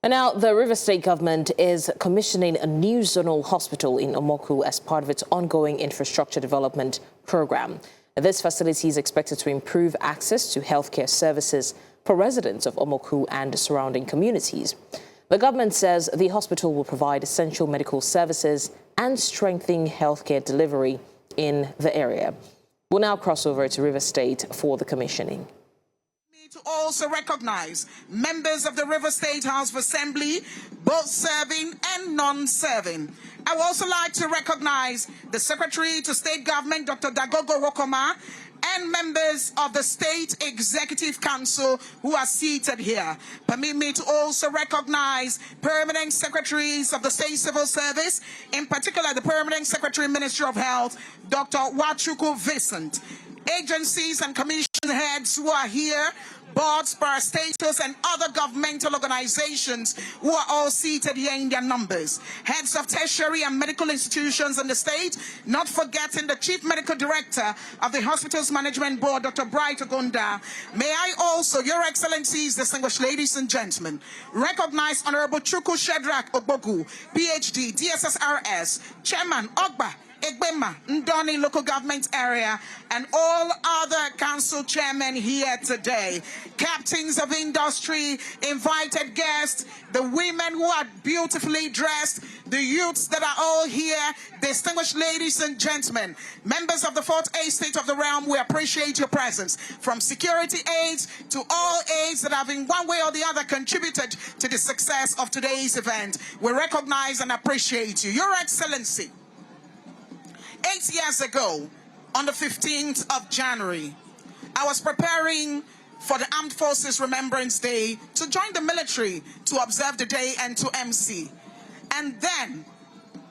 And now the River State government is commissioning a new zonal hospital in Omoku as part of its ongoing infrastructure development program. This facility is expected to improve access to healthcare services for residents of Omoku and surrounding communities. The government says the hospital will provide essential medical services and strengthen healthcare delivery in the area. We'll now cross over to River State for the commissioning. To also recognize members of the River State House of Assembly, both serving and non-serving. I would also like to recognize the Secretary to State Government, Dr. Dagogo Rokoma, and members of the State Executive Council who are seated here. Permit me to also recognize permanent secretaries of the State Civil Service, in particular the Permanent Secretary Ministry of Health, Dr. Wachuku Vincent. Agencies and commission heads who are here, boards, parastatals, and other governmental organizations who are all seated here in their numbers. Heads of tertiary and medical institutions in the state, not forgetting the Chief Medical Director of the Hospitals Management Board, Dr. Bright Ogunda. May I also, Your Excellencies, distinguished ladies and gentlemen, recognize Honorable Chuku Shedrack Obogu, PhD, DSSRS, Chairman Ogba, Egbema, Ndoni Local Government Area, and all other council chairmen here today. Captains of industry, invited guests, the women who are beautifully dressed, the youths that are all here, distinguished ladies and gentlemen, members of the Fourth Estate of the Realm, we appreciate your presence. From security aides to all aides that have in one way or the other contributed to the success of today's event, we recognize and appreciate you. Your Excellency, 8 years ago, on the 15th of January, I was preparing for the Armed Forces Remembrance Day to join the military to observe the day and to MC. And then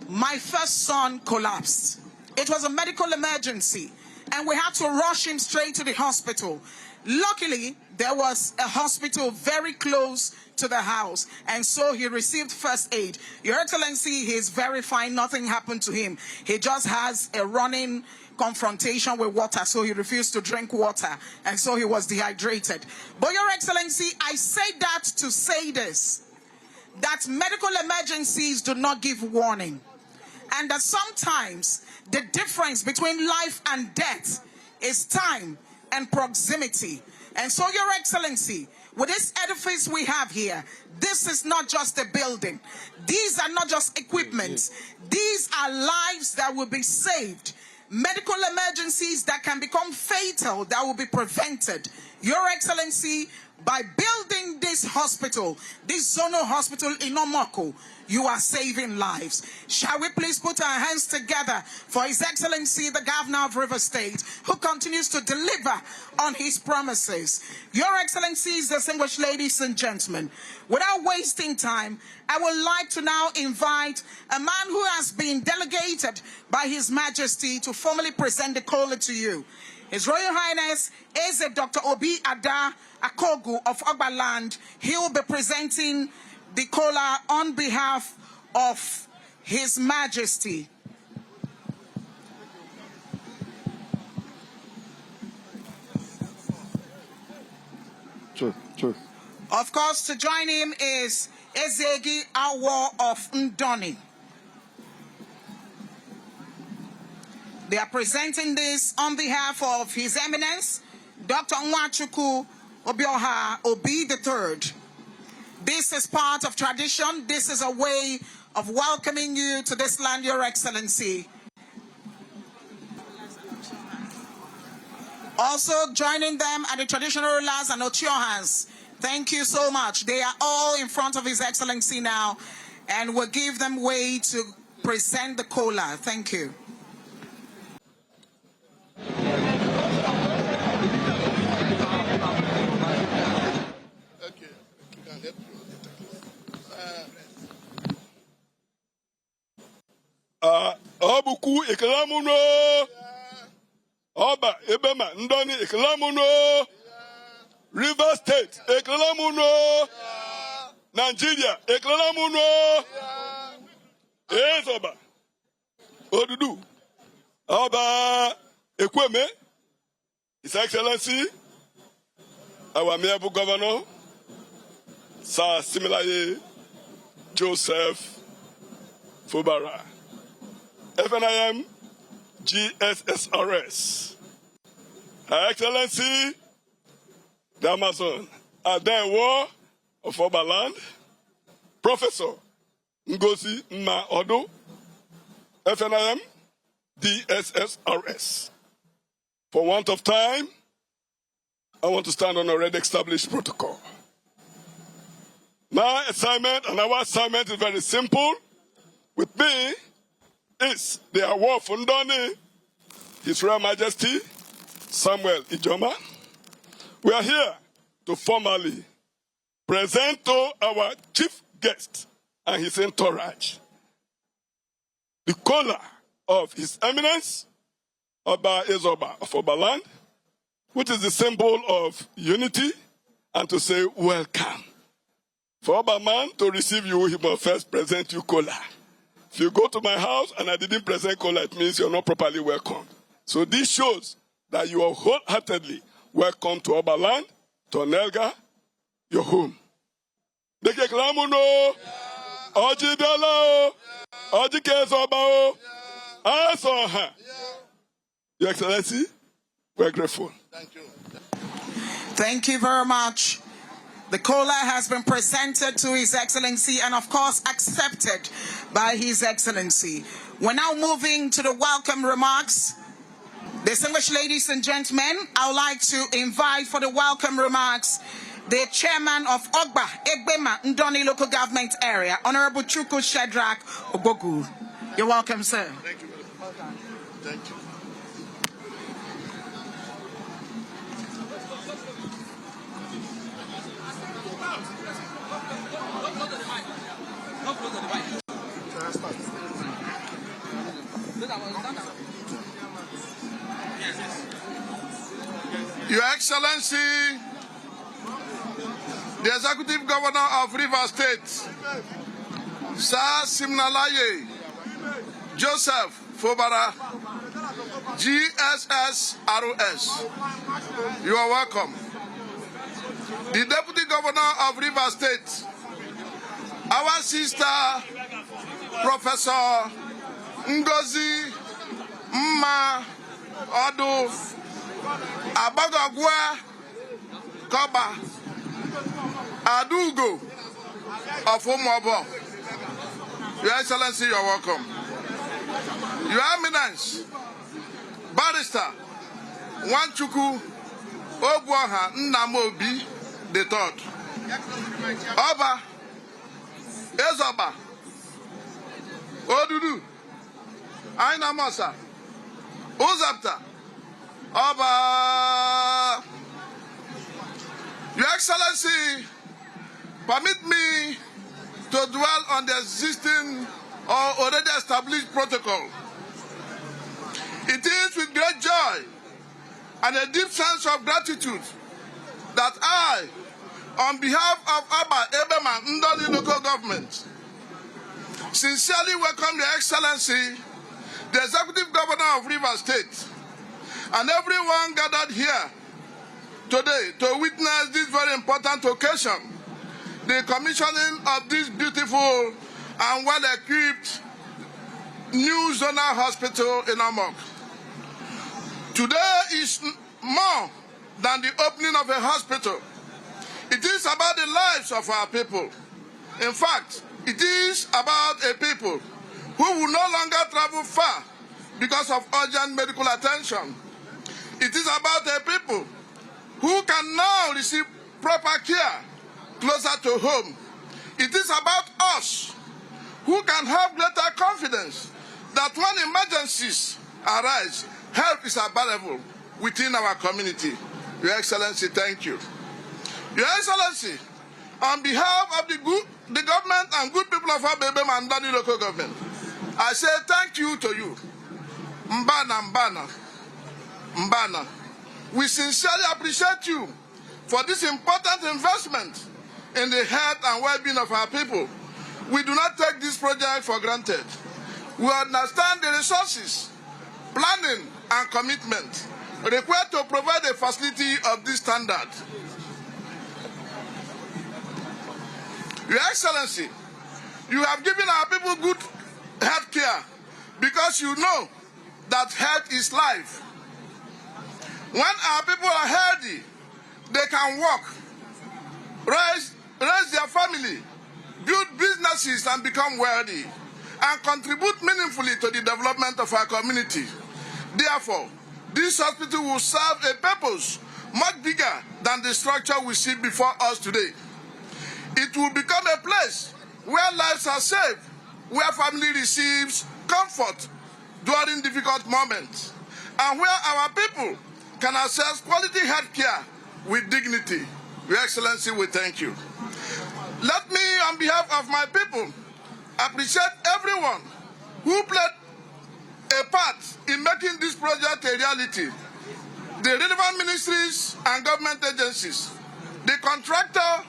my first son collapsed. It was a medical emergency, and we had to rush him straight to the hospital. Luckily, there was a hospital very close to the house, and so he received first aid. Your Excellency, he is very fine. Nothing happened to him. He just has a running confrontation with water, so he refused to drink water, and so he was dehydrated. But Your Excellency, I say that to say this, that medical emergencies do not give warning, and that sometimes the difference between life and death is time and proximity. And so, Your Excellency, with this edifice we have here, this is not just a building. These are not just equipment. These are lives that will be saved. Medical emergencies that can become fatal, that will be prevented. Your Excellency, by building this hospital, this zonal hospital in Omoku, you are saving lives. Shall we please put our hands together for His Excellency, the Governor of River State, who continues to deliver on his promises. Your Excellencies, distinguished ladies and gentlemen, without wasting time, I would like to now invite a man who has been delegated by His Majesty to formally present the caller to you. His Royal Highness is Dr. Obi Ada Akogu of Ogba land. He will be presenting the caller on behalf of His Majesty. Sure. Of course, to join him is Ezegi Awo of Ndoni. They are presenting this on behalf of His Eminence, Dr. Nwachuku Obioha Obi III. This is part of tradition. This is a way of welcoming you to this land, Your Excellency. Also joining them are the traditional rulers and Ochiohans. Thank you so much. They are all in front of His Excellency now, and we'll give them way to present the caller. Thank you. Obuku Ekelamuno, Ogba, Egbema, Ndoni Ekelamuno, River State Ekelamuno, Nigeria Ekelamuno, Ezoba, Odudu, Oba Ekweme, His Excellency, our Mayor Governor, Sir Siminalayi Joseph Fubara, FNIM GSSRS, Her Excellency the Amazon Adenwo of Oberland, Professor Ngozi Mma Odo, FNIM DSSRS. For want of time, I want to stand on already established protocol. My assignment and our assignment is very simple. With me is the award for Ndoni, His Royal Majesty Samuel Ijoma. We are here to formally present to our chief guest and his entourage the collar of His Eminence Ogba of Oberland, which is the symbol of unity, and to say welcome. For Oberman to receive you, he must first present you collar. If you go to my house and I didn't present collar, it means you're not properly welcomed. So this shows that you are wholeheartedly welcome to Oberland, to Onelga, your home. Deke Klamuno, Oji Delo, Oji Kesobao, Asoha. Your Excellency, we're grateful. Thank you. Thank you very much. The collar has been presented to His Excellency and, of course, accepted by His Excellency. We're now moving to the welcome remarks. Distinguished ladies and gentlemen, I would like to invite for the welcome remarks the chairman of Ogba, Egbema, Ndoni Local Government Area, Honorable Chukwu Shadrach Ogogu. You're welcome, sir. Thank you. Thank you. Your Excellency, the Executive Governor of Rivers State, Sir Siminalayi Joseph Fubara, GSSROS, you are welcome. The Deputy Governor of Rivers State, our sister, Professor Ngozi Mma Odo Abagagwa Koba Adugo of Omoku. Your Excellency, you are welcome. Your Eminence, Barrister Wanchukwu Ogbuaha Nnamobi III, Oba Ezoba Odudu Ainamosa Uzapta Oba. Your Excellency, permit me to dwell on the existing or already established protocol. It is with great joy and a deep sense of gratitude that I, on behalf of Egbema, Ndoni Local Government, sincerely welcome Your Excellency, the Executive Governor of Rivers State, and everyone gathered here today to witness this very important occasion, the commissioning of this beautiful and well-equipped new zonal hospital in Omoku. Today is more than the opening of a hospital. It is about the lives of our people. In fact, it is about a people who will no longer travel far because of urgent medical attention. It is about a people who can now receive proper care closer to home. It is about us who can have greater confidence that when emergencies arise, help is available within our community. Your Excellency, thank you. Your Excellency, on behalf of the government and good people of Egbema and Ndoni Local Government, I say thank you to you. Mbana, Mbana, Mbana. We sincerely appreciate you for this important investment in the health and well-being of our people. We do not take this project for granted. We understand the resources, planning, and commitment required to provide a facility of this standard. Your Excellency, You have given our people good health care because you know that health is life. When our people are healthy, they can work, raise their family, build businesses and become wealthy, and contribute meaningfully to the development of our community. Therefore, this hospital will serve a purpose much bigger than the structure we see before us today. It will become a place where lives are saved, where family receives comfort during difficult moments, and where our people can access quality health care with dignity. Your Excellency, we thank you. Let me, on behalf of my people, appreciate everyone who played a part in making this project a reality. The relevant ministries and government agencies, the contractor,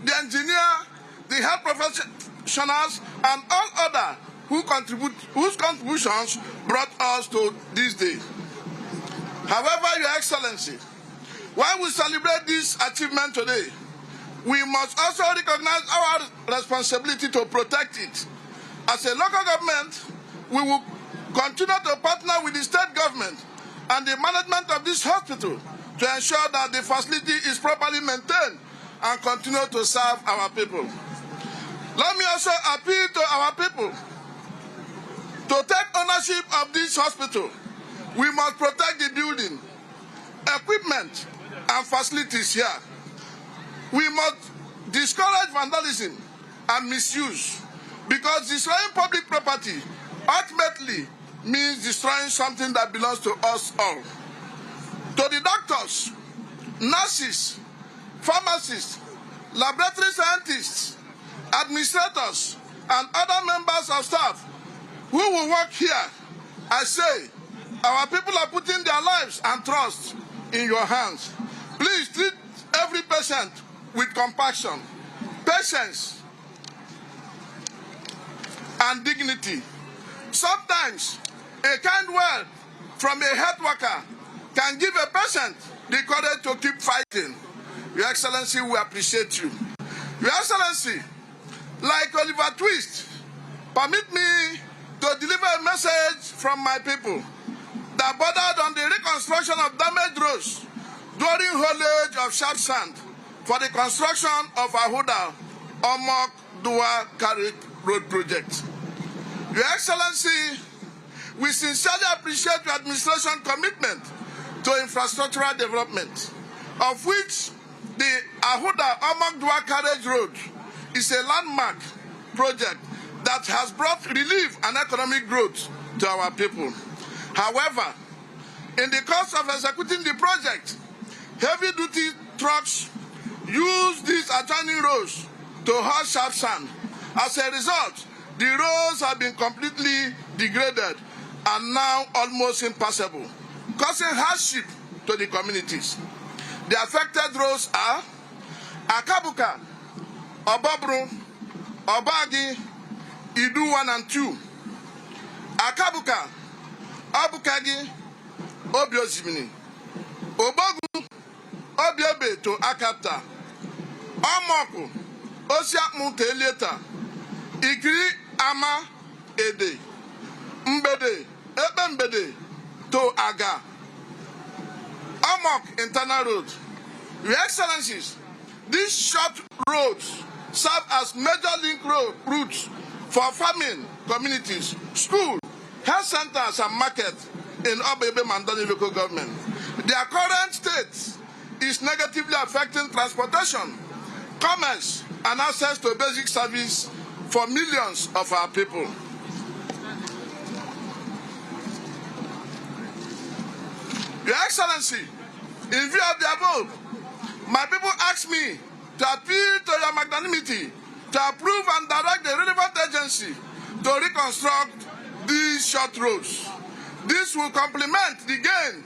the engineer, the health professionals, and all others whose contributions brought us to this day. However, Your Excellency, while we celebrate this achievement today, we must also recognize our responsibility to protect it. As a local government, we will continue to partner with the state government and the management of this hospital to ensure that the facility is properly maintained and continue to serve our people. Let me also appeal to our people to take ownership of this hospital. We must protect the building, equipment, and facilities here. We must discourage vandalism and misuse, because destroying public property ultimately means destroying something that belongs to us all. To the doctors, nurses, pharmacists, laboratory scientists, administrators, and other members of staff who will work here, I say, our people are putting their lives and trust in your hands. Please treat every patient with compassion, patience, and dignity. Sometimes a kind word from a health worker can give a patient the courage to keep fighting. Your Excellency, we appreciate you. Your Excellency, like Oliver Twist, permit me to deliver a message from my people that bordered on the reconstruction of damaged roads during haulage of sharp sand for the construction of Ahuda Omoku Zonal Road project. Your Excellency, we sincerely appreciate your administration commitment to infrastructural development, of which the Ahuda Omoku Zonal Road is a landmark project that has brought relief and economic growth to our people. However, in the course of executing the project, heavy-duty trucks use these adjoining roads to haul sharp sand. As a result, the roads have been completely degraded and now almost impassable, causing hardship to the communities. The affected roads are Akabuka, Obobru, Obagi, Idu 1 and 2, Akabuka, Abukagi, Obiozimini, Obogu, Obiebe to Akata, Omoku, Osiakmu to Elieta, Ikiri Ama Ede, Mbede, Ebembede to Aga, Omok Internal Road. Your Excellencies, these short roads serve as major link routes for farming communities, schools, health centers, and markets in Egbema and Ndoni Local Government. Their current state is negatively affecting transportation, commerce, and access to basic service for millions of our people. Your Excellency, in view of the above, my people ask me to appeal to your magnanimity to approve and direct the relevant agency to reconstruct these short roads. This will complement the gain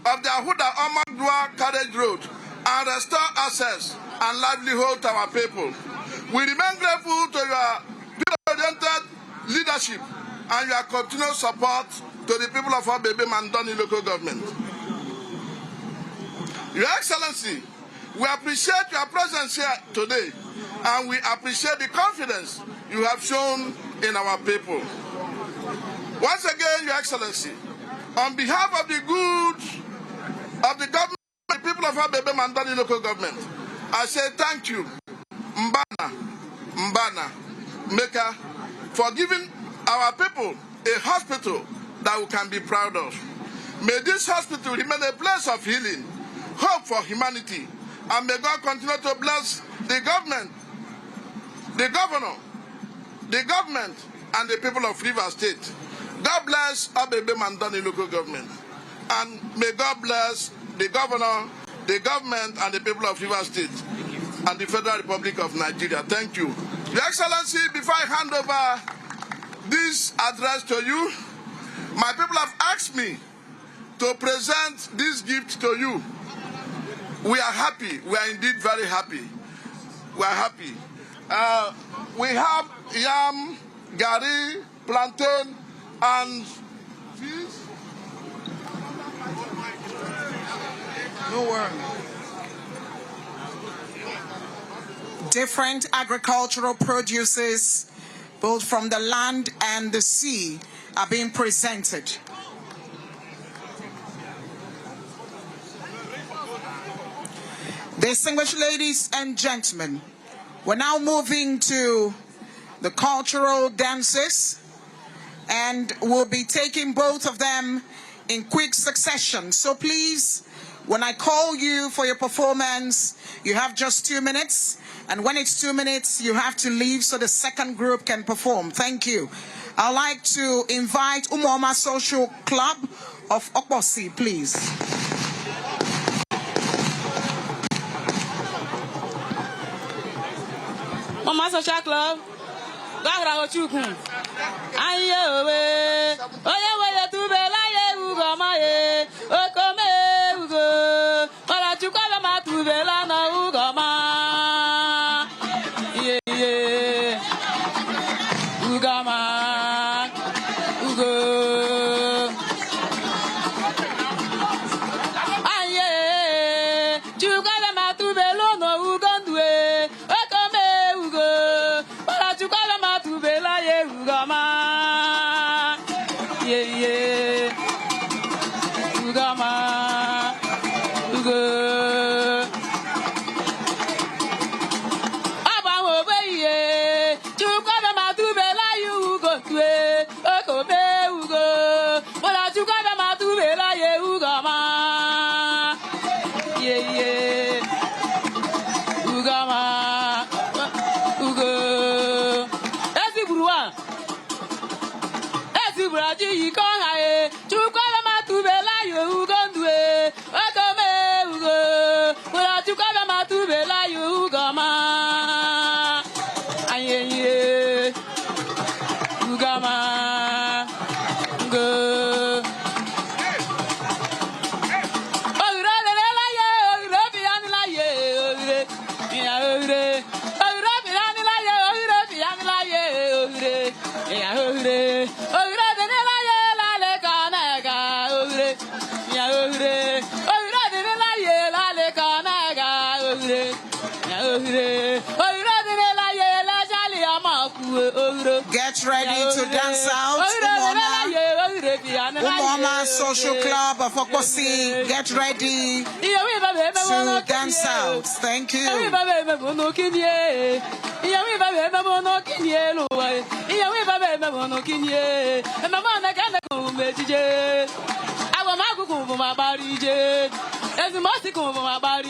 of the Ahuda Omoku Zonal Road and restore access and livelihood to our people. We remain grateful to your people-oriented leadership and your continued support to the people of Egbema and Ndoni Local Government. Your Excellency, we appreciate your presence here today, and we appreciate the confidence you have shown in our people. Once again, Your Excellency, on behalf of the good of the government, the people of Egbema and Ndoni Local Government, I say thank you, Mbana, Meka, for giving our people a hospital that we can be proud of. May this hospital remain a place of healing, hope for humanity, and may God continue to bless the government, the governor, the government, and the people of Rivers State. God bless Egbema and Ndoni Local Government. And may God bless the governor, the government, and the people of Rivers State and the Federal Republic of Nigeria. Thank you. Your Excellency, before I hand over this address to you, my people have asked me to present this gift to you. We are happy. We are indeed very happy. We are happy. We have yam, gari, plantain, and fish. No worry. Different agricultural produces, both from the land and the sea, are being presented. Distinguished ladies and gentlemen, we're now moving to the cultural dances, and we'll be taking both of them in quick succession. So please, when I call you for your performance, you have just 2 minutes. And when it's 2 minutes, you have to leave so the second group can perform. Thank you. I'd like to invite Omoku Social Club of Ogba, please. Omoku Social Club. Get ready to dance out. Omoku Social Club of Ogba, get ready to dance out. Thank you.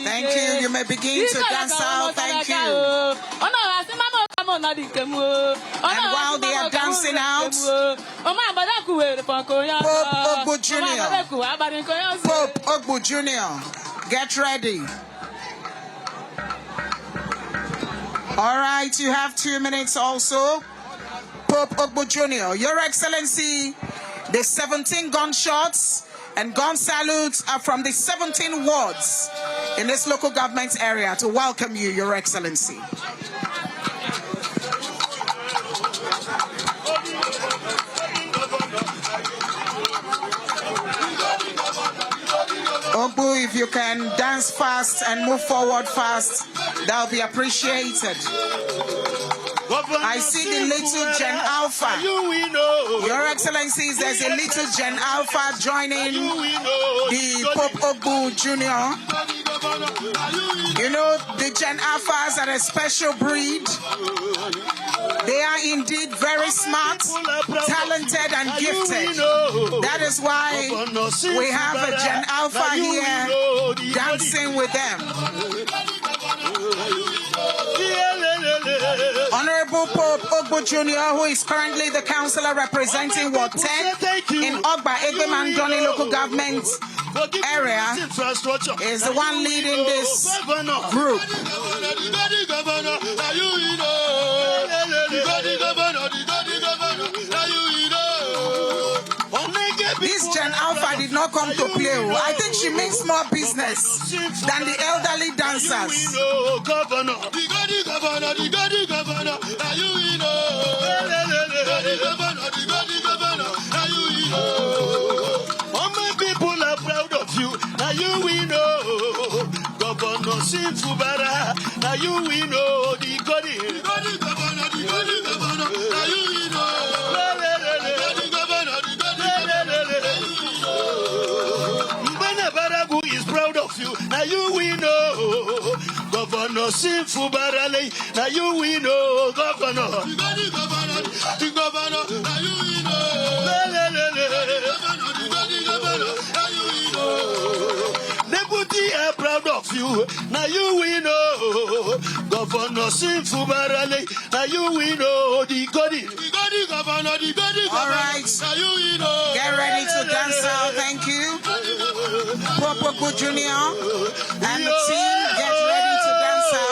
Thank you. You may begin to dance out. Thank you. And while they are dancing out, Pope Ogba Jr., Pope Ogba Jr., get ready. All right, you have 2 minutes also. Pope Ogba Jr., Your Excellency, the 17 gunshots and gun salutes are from the 17 wards in this local government area to welcome you, Your Excellency. Ogbu, if you can dance fast and move forward fast, that'll be appreciated. I see the little Gen Alpha. Your Excellencies, there's a little Gen Alpha joining the Pope Ogba Jr. You know, the Gen Alphas are a special breed. They are indeed very smart, talented, and gifted. That is why we have a Gen Alpha here dancing with them. Honorable Pope Ogba Jr., who is currently the councillor representing Ward 10 in Ogba, Egbema, Ndoni Local Government Area, is the one leading this group. This Gen Alpha did not come to play. I think she means more business than the elderly dancers. People are proud of you. Now you we know Governor Siminalayi Fubara. Now you we know the governor. Now you we know. Is proud of you. Now you we know Governor Siminalayi Fubara. Now you we know Governor. The governor. Now you we know. Deputy are proud of you. Now you we know Governor Siminalayi Fubara. Now you we know the governor. All right. Get ready to dance out. Thank you. Pope Ogba Jr. and the team, get ready to dance out.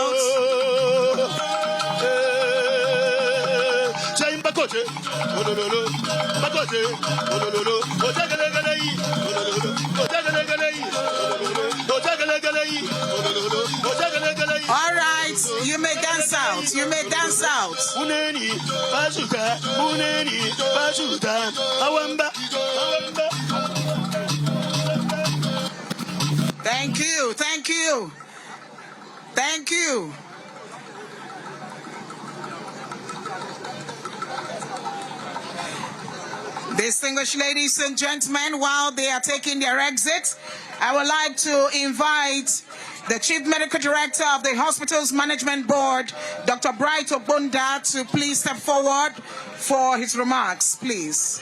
All right, you may dance out. You may dance out. Thank you, thank you, thank you. Distinguished ladies and gentlemen, while they are taking their exit, I would like to invite the Chief Medical Director of the Hospital's Management Board, Dr. Bright Obunda, to please step forward for his remarks, please.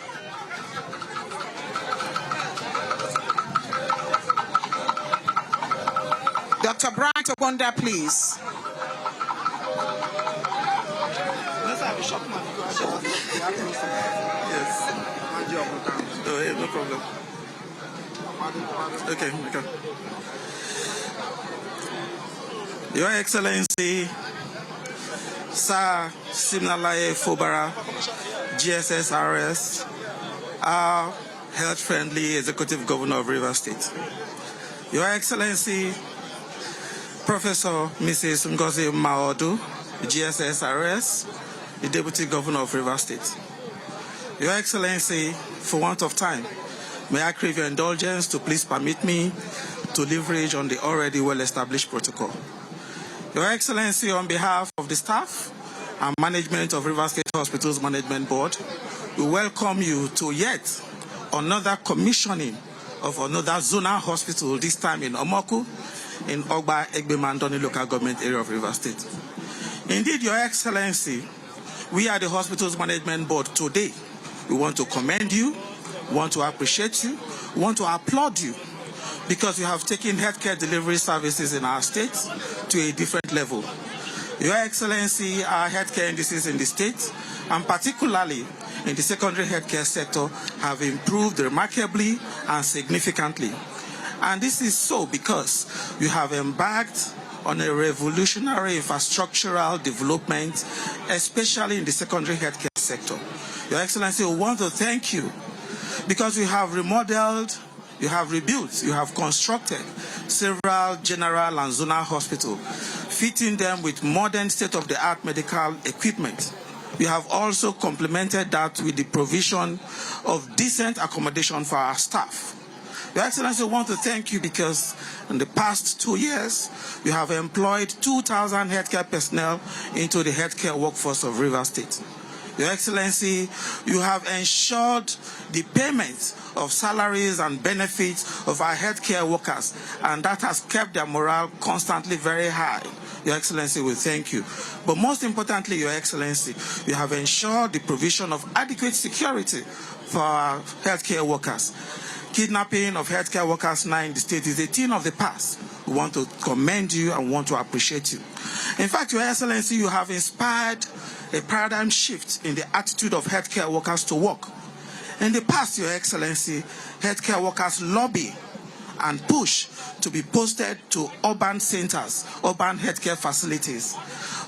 Dr. Bright Obunda, please. Yes. No problem. Okay. Your Excellency, Sir Siminalayi Fubara, GSSRS, our health-friendly Executive Governor of Rivers State. Your Excellency, Professor Mrs. Ngozi Maodu, GSSRS, the Deputy Governor of Rivers State. Your Excellency, for want of time, may I crave your indulgence to please permit me to leverage on the already well-established protocol. Your Excellency, on behalf of the staff and management of Rivers State Hospital's Management Board, we welcome you to yet another commissioning of another zonal hospital, this time in Omoku, in Ogba, Egbema, Ndoni Local Government Area of Rivers State. Indeed, Your Excellency, we are the Hospital's Management Board today. We want to commend you, we want to appreciate you, we want to applaud you, because you have taken healthcare delivery services in our state to a different level. Your Excellency, our healthcare indices in the state, and particularly in the secondary healthcare sector, have improved remarkably and significantly. And this is so because you have embarked on a revolutionary infrastructural development, especially in the secondary healthcare sector. Your Excellency, we want to thank you because you have remodeled, you have rebuilt, you have constructed several general and zonal hospitals, fitting them with modern state-of-the-art medical equipment. We have also complemented that with the provision of decent accommodation for our staff. Your Excellency, I want to thank you because in the past 2 years, you have employed 2,000 healthcare personnel into the healthcare workforce of Rivers State. Your Excellency, you have ensured the payment of salaries and benefits of our healthcare workers, and that has kept their morale constantly very high. Your Excellency, we thank you. But most importantly, Your Excellency, you have ensured the provision of adequate security for our healthcare workers. Kidnapping of healthcare workers now in the state is a thing of the past. We want to commend you and want to appreciate you. In fact, Your Excellency, you have inspired a paradigm shift in the attitude of healthcare workers to work. In the past, Your Excellency, healthcare workers lobby and push to be posted to urban centers, urban healthcare facilities.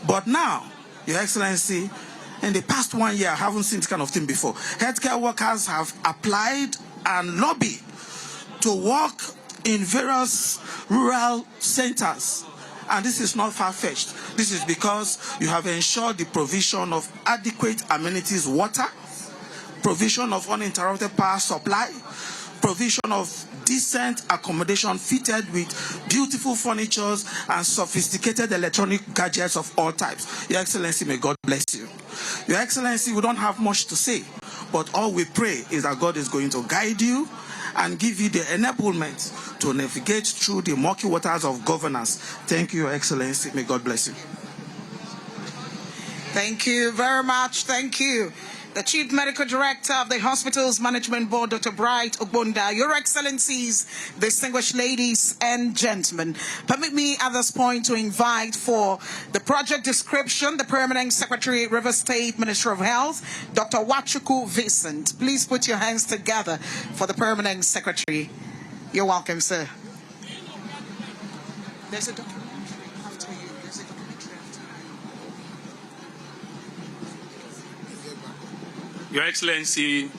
But now, Your Excellency, in the past 1 year, I haven't seen this kind of thing before. Healthcare workers have applied and lobby to work in various rural centers. And this is not far-fetched. This is because you have ensured the provision of adequate amenities, water, provision of uninterrupted power supply, provision of decent accommodation fitted with beautiful furniture and sophisticated electronic gadgets of all types. Your Excellency, may God bless you. Your Excellency, we don't have much to say, but all we pray is that God is going to guide you and give you the enablement to navigate through the murky waters of governance. Thank you, Your Excellency. May God bless you. Thank you very much. Thank you. The Chief Medical Director of the Hospital's Management Board, Dr. Bright Ogbonda, Your Excellencies, distinguished ladies and gentlemen. Permit me at this point to invite for the project description, the Permanent Secretary, River State Ministry of Health, Dr. Wachuku Vincent. Please put your hands together for the Permanent Secretary. You're welcome, sir. There's a documentary after you. There's a documentary after you. Your Excellency,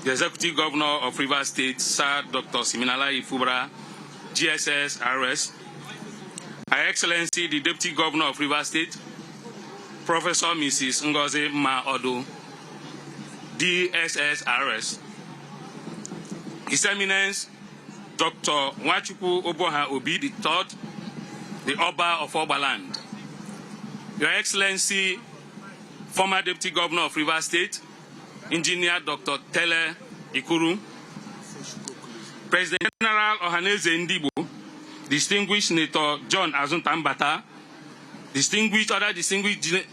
the Executive Governor of Rivers State, Sir Dr. Siminalayi Fubara, GSS RS, Her Excellency, the Deputy Governor of Rivers State, Professor Mrs. Ngozi Ma-Odu, DSS RS, His Eminence, Dr. Nwachukwu Oboha Obi III, the Ogba of Ogbaland, Your Excellency, former Deputy Governor of Rivers State, Engineer Dr. Tele Ikuru, President General Ohaneze Ndibo, Distinguished Senator John Azuntambata, other distinguished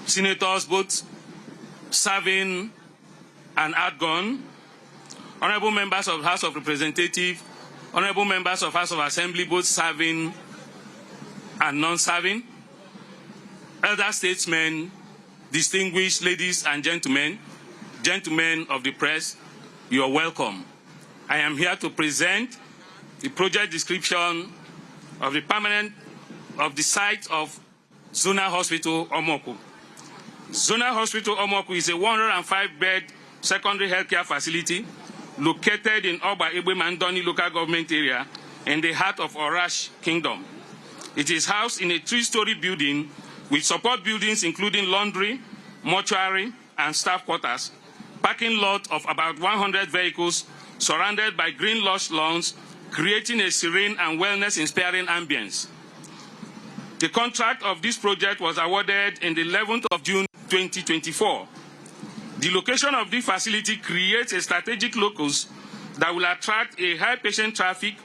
senators, both serving and outgone, honorable members of House of Representatives, honorable members of House of Assembly, both serving and non-serving, elder statesmen, distinguished ladies and gentlemen, gentlemen of the press, you are welcome. I am here to present the project description of the site of Zonal Hospital Omoku. Zonal Hospital Omoku is a 105-bed secondary healthcare facility located in Ogba, Egbema, Ndoni Local Government Area in the heart of Orashi Kingdom. It is housed in a 3-story building with support buildings including laundry, mortuary, and staff quarters, parking lot of about 100 vehicles surrounded by green lush lawns, creating a serene and wellness-inspiring ambience. The contract of this project was awarded on the 11th of June 2024. The location of this facility creates a strategic locus that will attract a high patient traffic,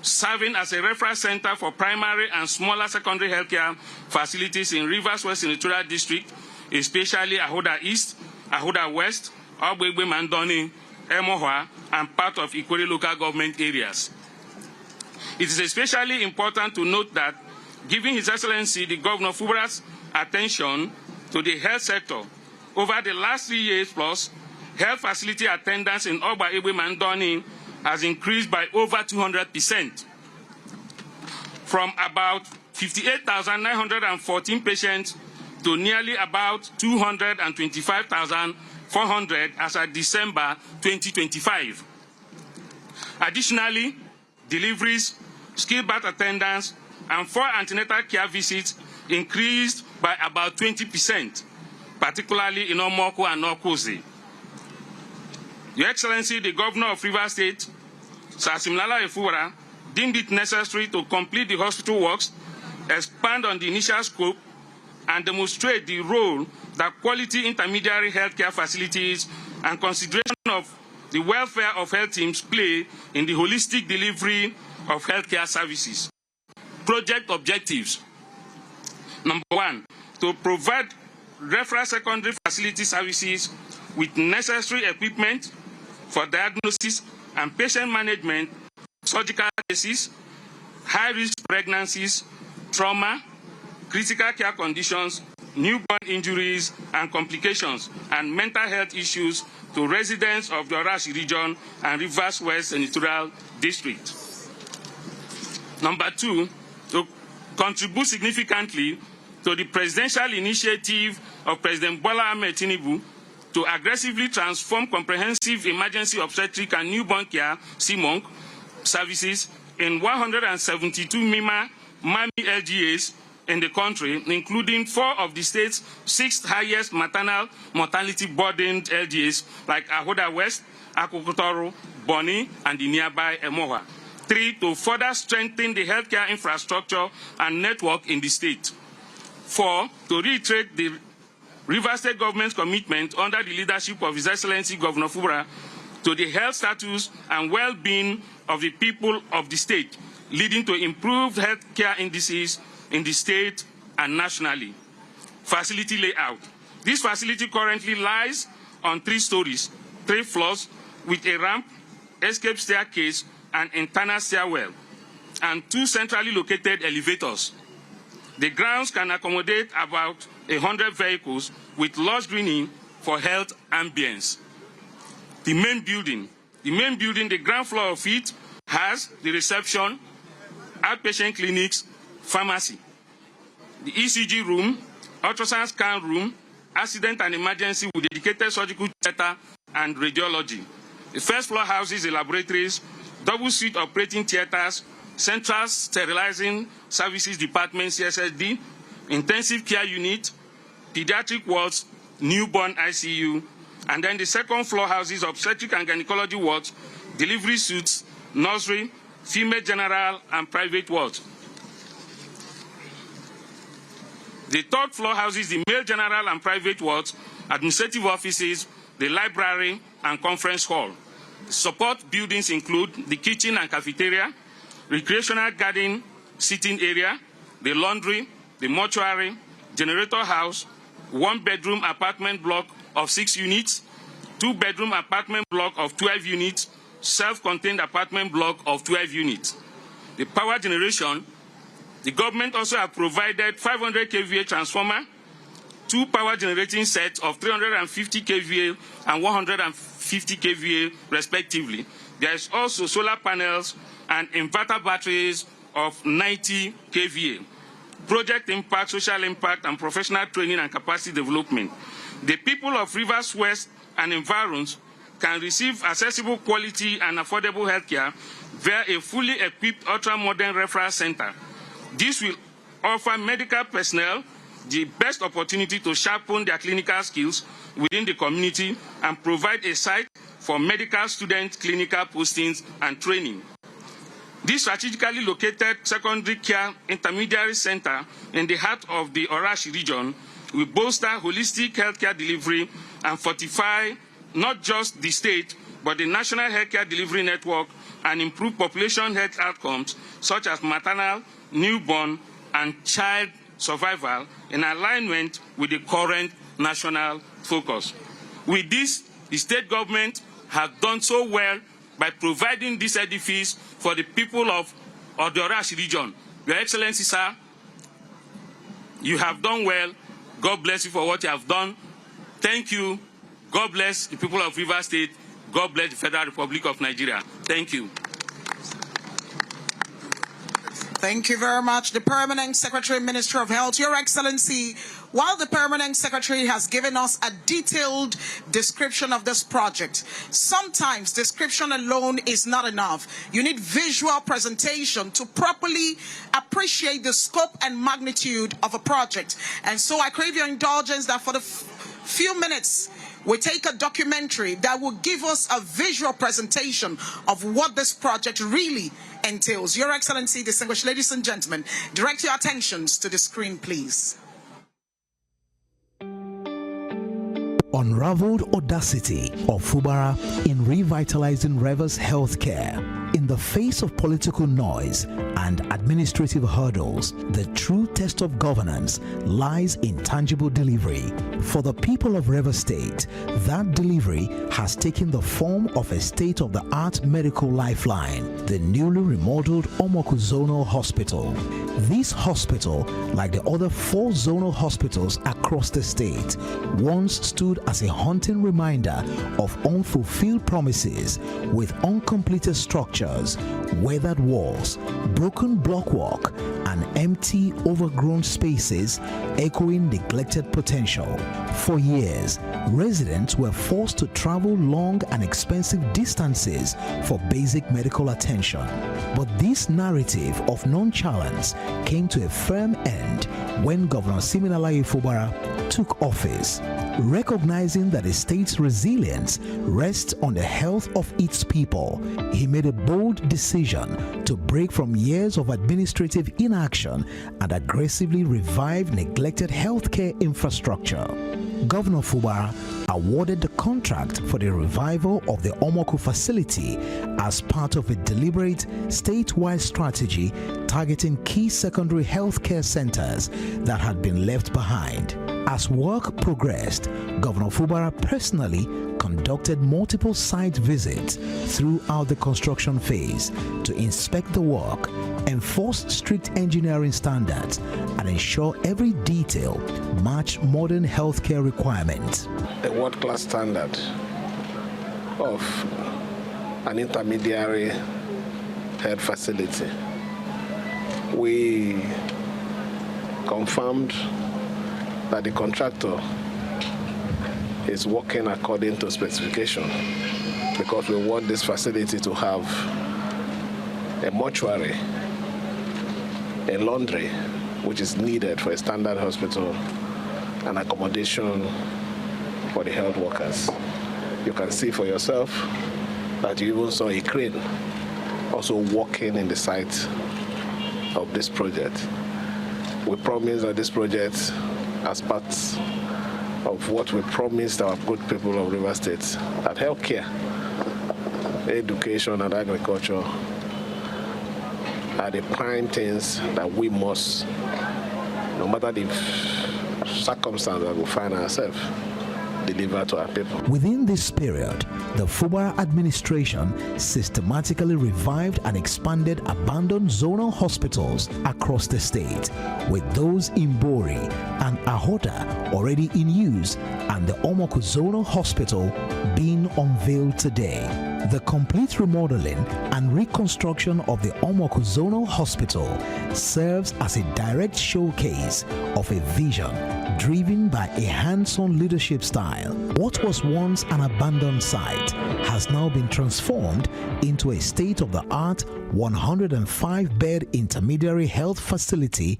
serving as a referral center for primary and smaller secondary healthcare facilities in Rivers West Senatorial District, especially Ahoda East, Ahoda West, Ogba, Egbema, Ndoni, Emohua, and part of Ikwere local government areas. It is especially important to note that, given His Excellency the Governor Fubara's attention to the health sector, over the last 3 years plus, health facility attendance in Ogba, Egbema, Ndoni has increased by over 200%, from about 58,914 patients to nearly about 225,400 as of December 2025. Additionally, deliveries, skilled birth attendance, and 4 antenatal care visits increased by about 20%, particularly in Omoku and Okozi. Your Excellency, the Governor of Rivers State, Sir Siminalayi Fubara, deemed it necessary to complete the hospital works, expand on the initial scope, and demonstrate the role that quality intermediary healthcare facilities and consideration of the welfare of health teams play in the holistic delivery of healthcare services. Project objectives. Number 1, to provide referral secondary facility services with necessary equipment for diagnosis and patient management, surgical cases, high-risk pregnancies, trauma, critical care conditions, newborn injuries and complications, and mental health issues to residents of the Orashi region and Rivers West Senatorial District. Number 2, to contribute significantly to the presidential initiative of President Bola Ahmed Tinubu to aggressively transform comprehensive emergency obstetric and newborn care (CMONC) services in 172 MAMI LGAs in the country, including 4 of the state's 6th highest maternal mortality burdened LGAs like Ahoda West, Akokotoro, Boni, and the nearby Emoha. 3, to further strengthen the healthcare infrastructure and network in the state. 4, to reiterate the Rivers State Government's commitment under the leadership of His Excellency Governor Fubara to the health status and well-being of the people of the state, leading to improved healthcare indices in the state and nationally. Facility layout. This facility currently lies on 3 stories, 3 floors, with a ramp, escape staircase, and internal stairwell, and 2 centrally located elevators. The grounds can accommodate about 100 vehicles with lush greening for health ambience. The main building, the ground floor of it has the reception, outpatient clinics, pharmacy, the ECG room, ultrasound scan room, accident and emergency with dedicated surgical theater and radiology. The first floor houses the laboratories, double suite operating theaters, central sterilizing services department CSSD, intensive care unit, pediatric wards, newborn ICU, and then the second floor houses obstetric and gynecology wards, delivery suites, nursery, female general, and private wards. The third floor houses the male general and private wards, administrative offices, the library, and conference hall. Support buildings include the kitchen and cafeteria, recreational garden sitting area, the laundry, the mortuary, generator house, 1-bedroom apartment block of 6 units, 2-bedroom apartment block of 12 units, self-contained apartment block of 12 units. The power generation, the government also have provided 500 kVA transformer, 2 power generating sets of 350 kVA and 150 kVA respectively. There is also solar panels and inverter batteries of 90 kVA. Project impact, social impact, and professional training and capacity development. The people of Rivers West and environs can receive accessible, quality, and affordable healthcare via a fully equipped ultra-modern referral center. This will offer medical personnel the best opportunity to sharpen their clinical skills within the community and provide a site for medical student clinical postings and training. This strategically located secondary care intermediary center in the heart of the Orashi region will bolster holistic healthcare delivery and fortify not just the state, but the national healthcare delivery network and improve population health outcomes such as maternal, newborn, and child survival in alignment with the current national focus. With this, the state government has done so well by providing this edifice for the people of the Orashi region. Your Excellency, sir, you have done well. God bless you for what you have done. Thank you. God bless the people of Rivers State. God bless the Federal Republic of Nigeria. Thank you. Thank you very much. The Permanent Secretary, Ministry of Health. Your Excellency, while the Permanent Secretary has given us a detailed description of this project, sometimes description alone is not enough. You need visual presentation to properly appreciate the scope and magnitude of a project. And so I crave your indulgence that for the few minutes we take a documentary that will give us a visual presentation of what this project really entails. Your Excellency, distinguished ladies and gentlemen, direct your attentions to the screen, please. Unraveled audacity of Fubara in revitalizing Rivers healthcare. In the face of political noise and administrative hurdles, the true test of governance lies in tangible delivery. For the people of Rivers State, that delivery has taken the form of a state-of-the-art medical lifeline, the newly remodeled Omoku Zonal Hospital. This hospital, like the other 4 zonal hospitals across the state, once stood as a haunting reminder of unfulfilled promises with uncompleted structures, weathered walls, broken blockwork, and empty, overgrown spaces echoing neglected potential. For years, residents were forced to travel long and expensive distances for basic medical attention. But this narrative of nonchalance came to a firm end when Governor Siminalayi Fubara took office. Recognizing that the state's resilience rests on the health of its people, he made a bold decision to break from years of administrative inaction and aggressively revive neglected healthcare infrastructure. Governor Fubara awarded the contract for the revival of the Omoku facility as part of a deliberate statewide strategy targeting key secondary healthcare centers that had been left behind. As work progressed, Governor Fubara personally conducted multiple site visits throughout the construction phase to inspect the work, enforce strict engineering standards, and ensure every detail matched modern healthcare requirements. A world-class standard of an intermediary health facility. We confirmed that the contractor is working according to specification, because we want this facility to have a mortuary, a laundry, which is needed for a standard hospital, and accommodation for the health workers. You can see for yourself that you even saw a crane also working in the site of this project. We promise that this project, as part of what we promised our good people of River State, that healthcare, education, and agriculture are the prime things that we must, no matter the circumstance that we find ourselves, deliver to our people. Within this period, the Fubara administration systematically revived and expanded abandoned zonal hospitals across the state, with those in Bori and Ahota already in use and the Omoku Zonal Hospital being unveiled today. The complete remodeling and reconstruction of the Omoku Zonal Hospital serves as a direct showcase of a vision driven by a hands-on leadership style. What was once an abandoned site has now been transformed into a state-of-the-art 105-bed intermediary health facility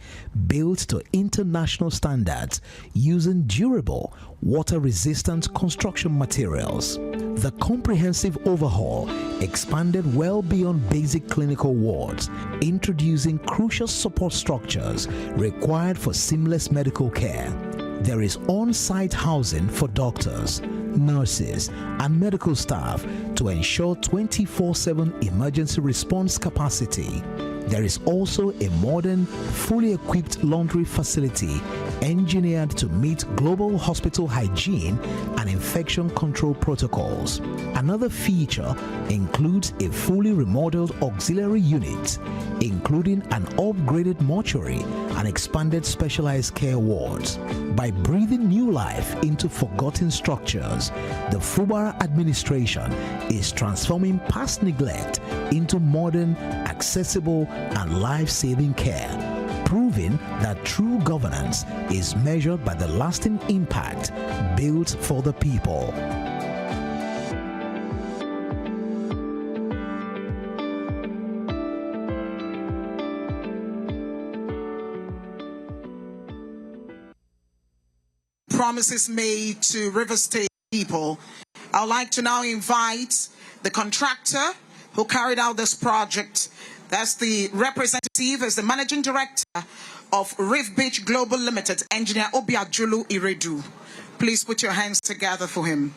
built to international standards using durable, water-resistant construction materials. The comprehensive overhaul expanded well beyond basic clinical wards, introducing crucial support structures required for seamless medical care. There is on-site housing for doctors, nurses, and medical staff to ensure 24/7 emergency response capacity. There is also a modern, fully equipped laundry facility engineered to meet global hospital hygiene and infection control protocols. Another feature includes a fully remodeled auxiliary unit, including an upgraded mortuary and expanded specialized care wards. By breathing new life into forgotten structures, the Fubara administration is transforming past neglect into modern, accessible, and life-saving care, proving that true governance is measured by the lasting impact built for the people. Promises made to River State people. I would like to now invite the contractor who carried out this project. That's the representative, as the managing director of Reef Beach Global Limited, Engineer Obiajulu Iredu. Please put your hands together for him.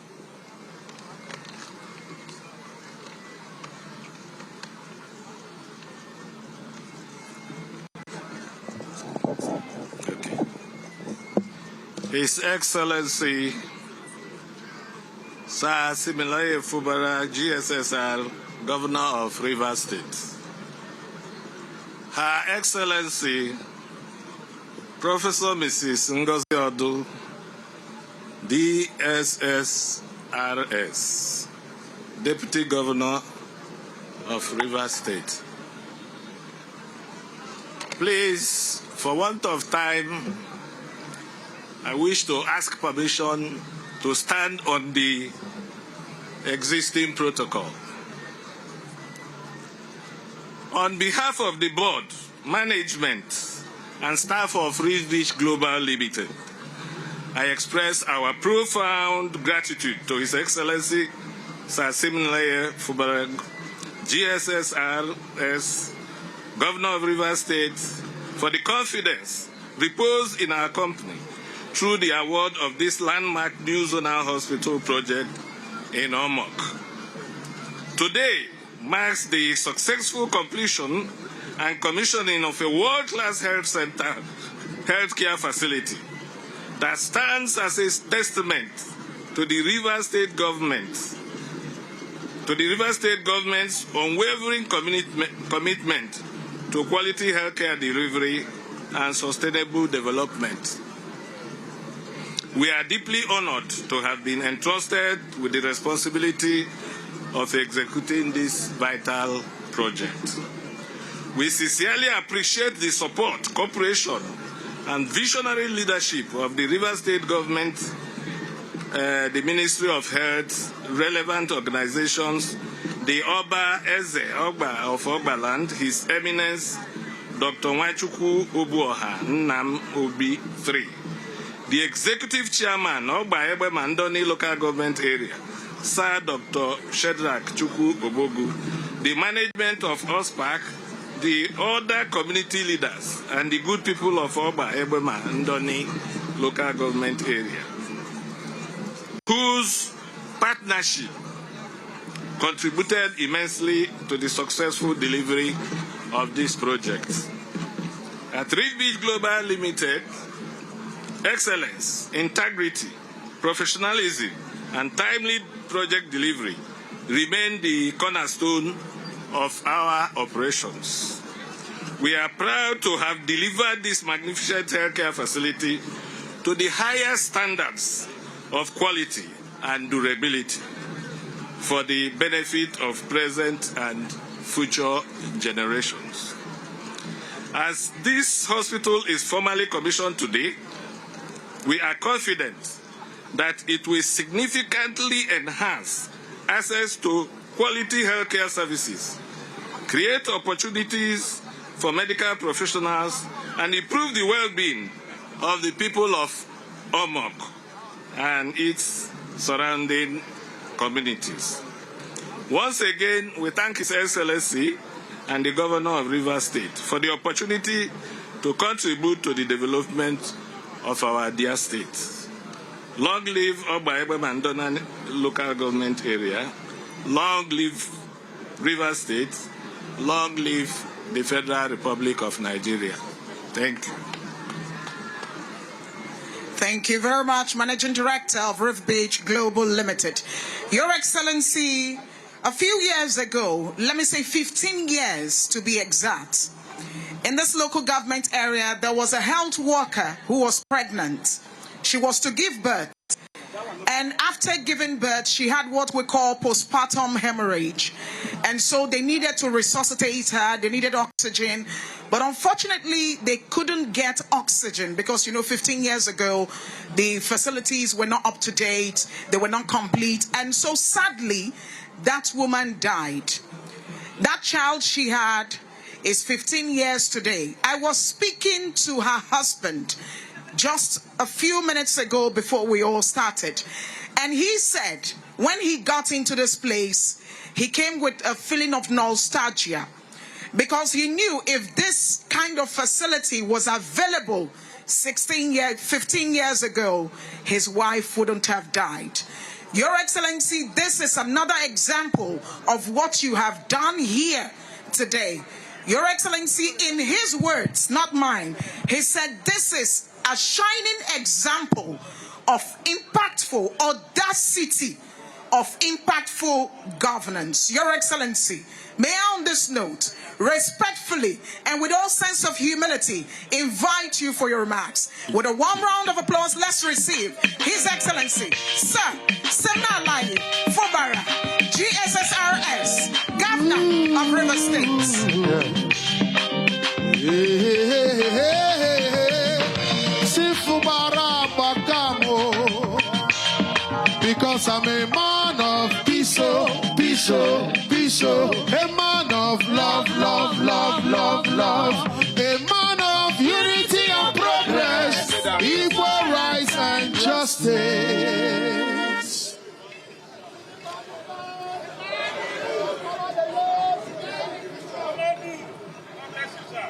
His Excellency Sir Siminalayi Fubara, GSSR, Governor of Rivers State. Her Excellency Professor Mrs. Ngozi Odu, DSSRS, Deputy Governor of Rivers State. Please, for want of time, I wish to ask permission to stand on the existing protocol. On behalf of the board, management, and staff of Reef Beach Global Limited, I express our profound gratitude to His Excellency Sir Siminalayi Fubara, GSSRS, Governor of Rivers State, for the confidence reposed in our company through the award of this landmark new zonal hospital project in Omoku. Today marks the successful completion and commissioning of a world-class healthcare facility that stands as a testament to the Rivers State government's unwavering commitment to quality healthcare delivery and sustainable development. We are deeply honored to have been entrusted with the responsibility of executing this vital project. We sincerely appreciate the support, cooperation, and visionary leadership of the Rivers State Government, the Ministry of Health, relevant organizations, the Ogba of Ogba Land, His Eminence, Dr. Nwachukwu Obuoha Nnam Obi III, the Executive Chairman of Egbema Ndoni Local Government Area, Sir Dr. Shedrack Chukwu Obogu, the management of OSPAC, the other community leaders, and the good people of Ogba, Egbema, Ndoni Local Government Area, whose partnership contributed immensely to the successful delivery of this project. At Reef Beach Global Limited, excellence, integrity, professionalism, and timely project delivery remain the cornerstone of our operations. We are proud to have delivered this magnificent healthcare facility to the highest standards of quality and durability for the benefit of present and future generations. As this hospital is formally commissioned today, we are confident that it will significantly enhance access to quality healthcare services, create opportunities for medical professionals, and improve the well-being of the people of Omoku and its surrounding communities. Once again, we thank His Excellency and the Governor of Rivers State for the opportunity to contribute to the development of our dear state. Long live Ogba, Egbema, and Ndoni Local Government Area. Long live Rivers State. Long live the Federal Republic of Nigeria. Thank you. Thank you very much, Managing Director of Reef Beach Global Limited. Your Excellency, a few years ago, let me say 15 years to be exact, in this local government area, there was a health worker who was pregnant. She was to give birth. And after giving birth, she had what we call postpartum hemorrhage. And so they needed to resuscitate her. They needed oxygen. But unfortunately, they couldn't get oxygen because, 15 years ago, the facilities were not up to date. They were not complete. And so sadly, that woman died. That child she had is 15 years today. I was speaking to her husband just a few minutes ago before we all started. And he said, when he got into this place, he came with a feeling of nostalgia because he knew if this kind of facility was available 15 years ago, his wife wouldn't have died. Your Excellency, this is another example of what you have done here today. Your Excellency, in his words, not mine, he said this is a shining example of impactful audacity, of impactful governance. Your Excellency, may I on this note, respectfully and with all sense of humility, invite you for your remarks. With a warm round of applause, let's receive His Excellency, Sir Siminalayi Fubara, GSSRS, Governor of River State. Because I'm a man of peace, peace, peace, a man of love, love, love, love, love, a man of unity and progress, equal rights and justice.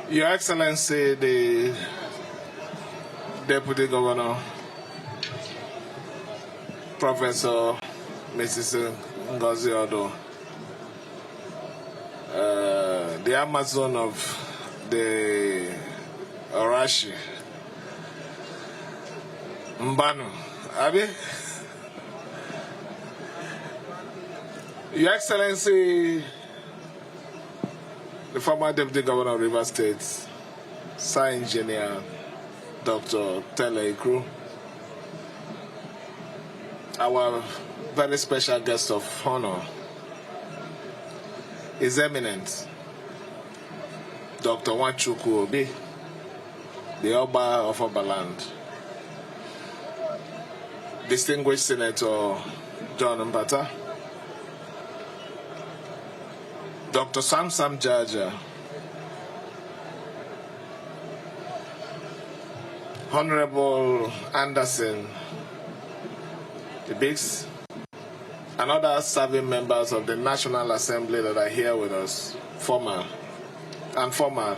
Your Excellency, the Deputy Governor, Professor Mrs. Ngozi Odo, the Amazon of the Orashi, Mbano, Abi? Your Excellency, the former Deputy Governor of River State, Sir Engineer Dr. Tele Ikru, our very special guest of honor, His Eminence, Dr. Nwachukwu Obi, the Ogba of Oberland, distinguished Senator John Mbata, Dr. Sam Jaja, Honorable Anderson, the Bigs, and other serving members of the National Assembly that are here with us, former and former.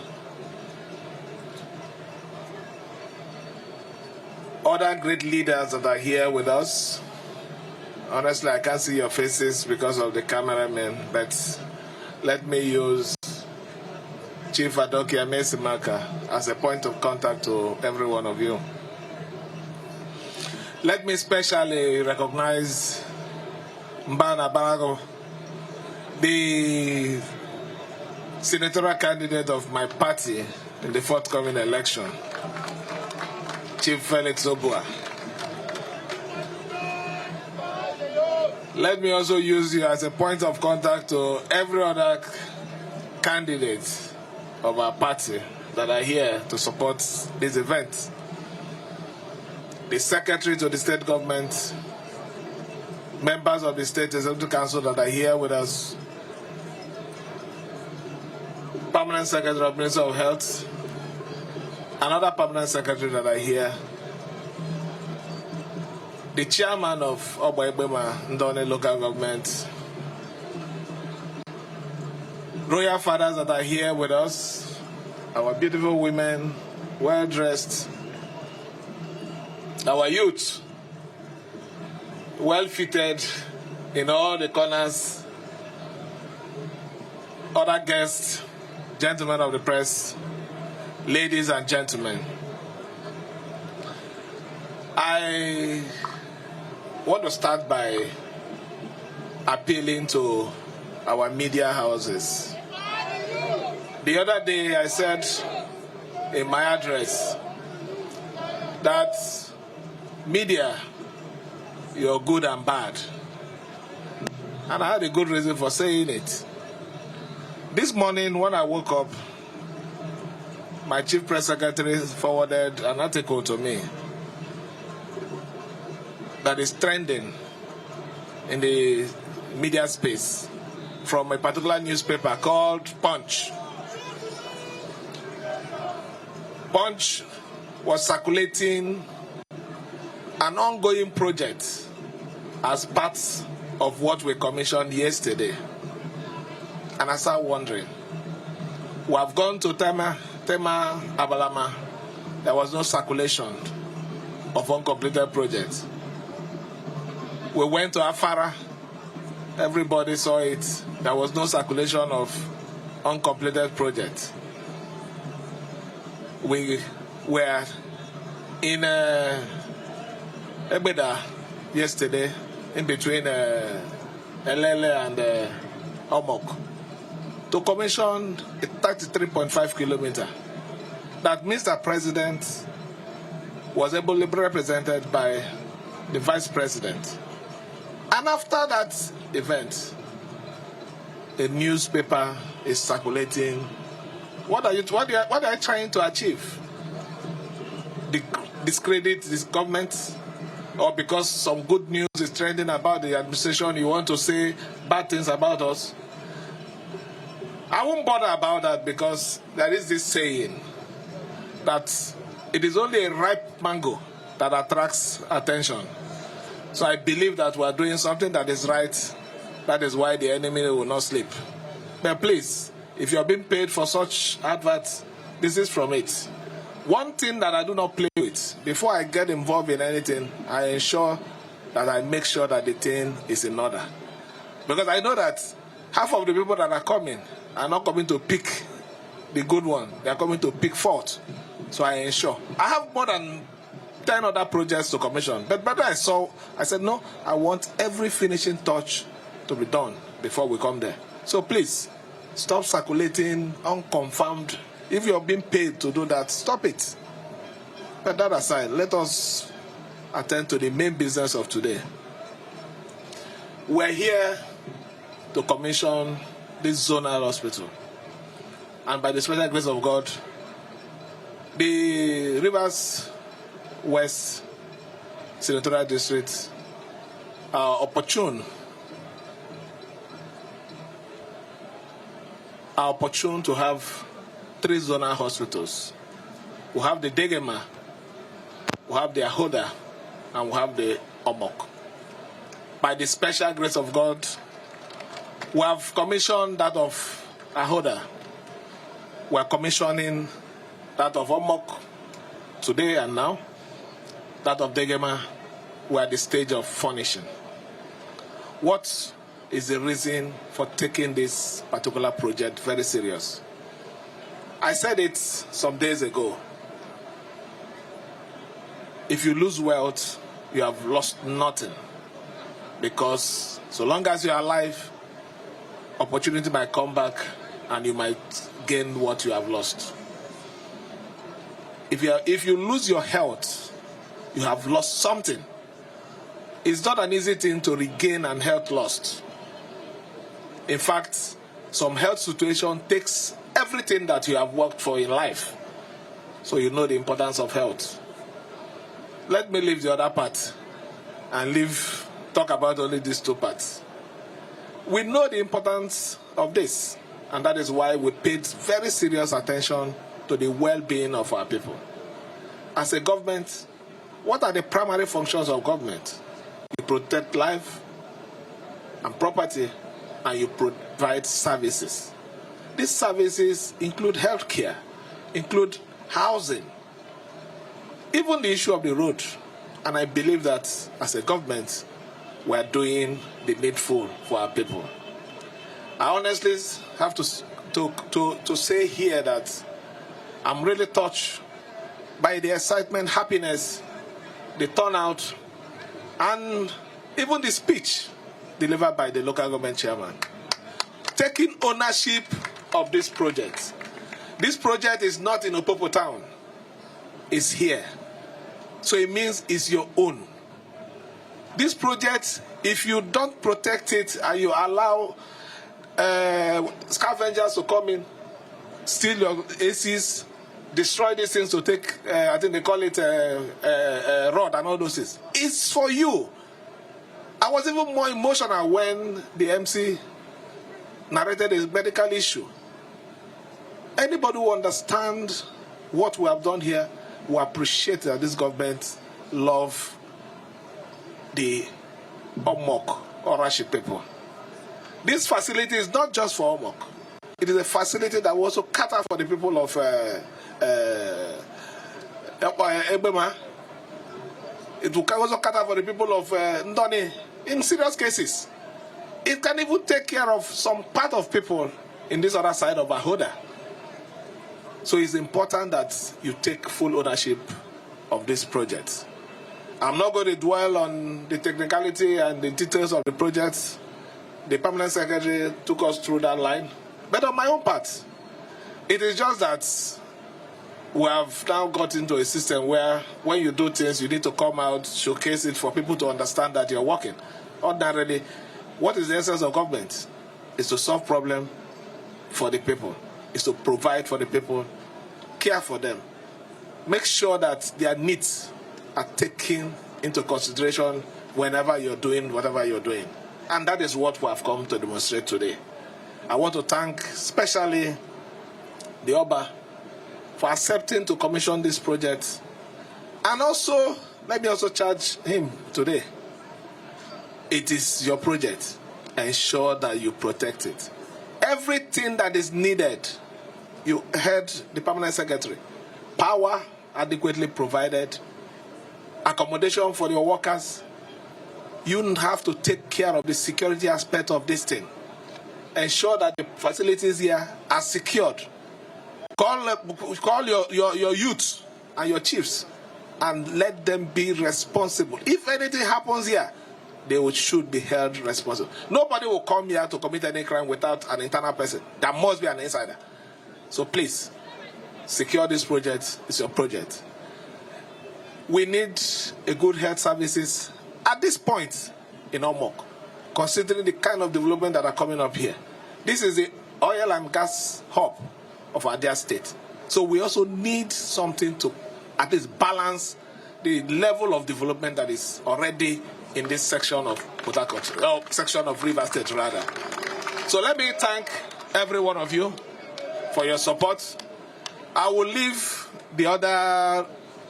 Other great leaders that are here with us. Honestly, I can't see your faces because of the cameramen, but let me use Chief Adokia Mesimaka as a point of contact to every one of you. Let me especially recognize Mbana Barago, the senatorial candidate of my party in the forthcoming election, Chief Felix Obua. Let me also use you as a point of contact to every other candidate of our party that are here to support this event. The Secretary to the State Government, members of the State Executive Council that are here with us, Permanent Secretary of Ministry of Health, another Permanent Secretary that are here, the Chairman of Ogba Egbema, Ndoni Local Government, Royal Fathers that are here with us, our beautiful women, well-dressed, our youth, well-fitted in all the corners, other guests, gentlemen of the press, ladies and gentlemen. I want to start by appealing to our media houses. The other day I said in my address that media, you're good and bad. And I had a good reason for saying it. This morning when I woke up, my chief press secretary forwarded an article to me that is trending in the media space from a particular newspaper called Punch. Punch was circulating an ongoing project as part of what we commissioned yesterday. And I started wondering, we have gone to Tema, Abalama. There was no circulation of uncompleted projects. We went to Afara. Everybody saw it. There was no circulation of uncompleted projects. We were in Egbema yesterday, in between Elele and Omoku, to commission a 33.5 kilometer. That Mr. President was able to be represented by the Vice President. And after that event, a newspaper is circulating. What are you trying to achieve? Discredit this government? Or because some good news is trending about the administration, you want to say bad things about us? I won't bother about that, because there is this saying that it is only a ripe mango that attracts attention. So I believe that we are doing something that is right. That is why the enemy will not sleep. But please, if you are being paid for such adverts, this is from it. One thing that I do not play with, before I get involved in anything, I ensure that I make sure that the thing is in order. Because I know that half of the people that are coming are not coming to pick the good one. They are coming to pick fault. So I ensure. I have more than 10 other projects to commission. But I said, no, I want every finishing touch to be done before we come there. So please, stop circulating unconfirmed. If you're being paid to do that, stop it. But that aside, let us attend to the main business of today. We're here to commission this zonal hospital. And by the special grace of God, the Rivers West Senatorial District are opportune to have 3 zonal hospitals. We have the Egbema, we have the Ahoda, and we have the Omoku. By the special grace of God, we have commissioned that of Ahoda. We are commissioning that of Omoku today and now. That of Egbema, we are at the stage of furnishing. What is the reason for taking this particular project very serious? I said it some days ago. If you lose wealth, you have lost nothing. Because so long as you are alive, opportunity might come back and you might gain what you have lost. If you lose your health, you have lost something. It's not an easy thing to regain an health lost. In fact, some health situation takes everything that you have worked for in life. So you know the importance of health. Let me leave the other part and talk about only these 2 parts. We know the importance of this, and that is why we paid very serious attention to the well-being of our people. As a government, what are the primary functions of government? You protect life and property, and you provide services. These services include healthcare, include housing, even the issue of the road. And I believe that as a government, we are doing the needful for our people. I honestly have to say here that I'm really touched by the excitement, happiness, the turnout, and even the speech delivered by the local government chairman, taking ownership of this project. This project is not in Opopo town. It's here. So it means it's your own. This project, if you don't protect it and you allow scavengers to come in, steal your ACs, destroy these things to take, I think they call it rod and all those things. It's for you. I was even more emotional when the MC narrated his medical issue. Anybody who understands what we have done here will appreciate that this government love the Omoku, Orashi people. This facility is not just for Omoku. It is a facility that will also cater for the people of Egbema. It will also cater for the people of Ndoni in serious cases. It can even take care of some part of people in this other side of Ahoda. So it's important that you take full ownership of this project. I'm not going to dwell on the technicality and the details of the project. The permanent secretary took us through that line. But on my own part, it is just that we have now got into a system where when you do things, you need to come out, showcase it for people to understand that you're working. Ordinarily, what is the essence of government? Is to solve problems for the people. Is to provide for the people, care for them. Make sure that their needs are taken into consideration whenever you're doing whatever you're doing. And that is what we have come to demonstrate today. I want to thank especially the Ogba for accepting to commission this project. And also, let me also charge him today. It is your project. Ensure that you protect it. Everything that is needed, you heard the permanent secretary. Power adequately provided. Accommodation for your workers. You have to take care of the security aspect of this thing. Ensure that the facilities here are secured. Call your youth and your chiefs and let them be responsible. If anything happens here, they should be held responsible. Nobody will come here to commit any crime without an internal person. There must be an insider. So please, secure this project. It's your project. We need a good health services at this point in Omoku, considering the kind of development that are coming up here. This is the oil and gas hub of our dear state. So we also need something to at least balance the level of development that is already in this section of Port Harcourt, section of River State rather. So let me thank every one of you for your support. I will leave the other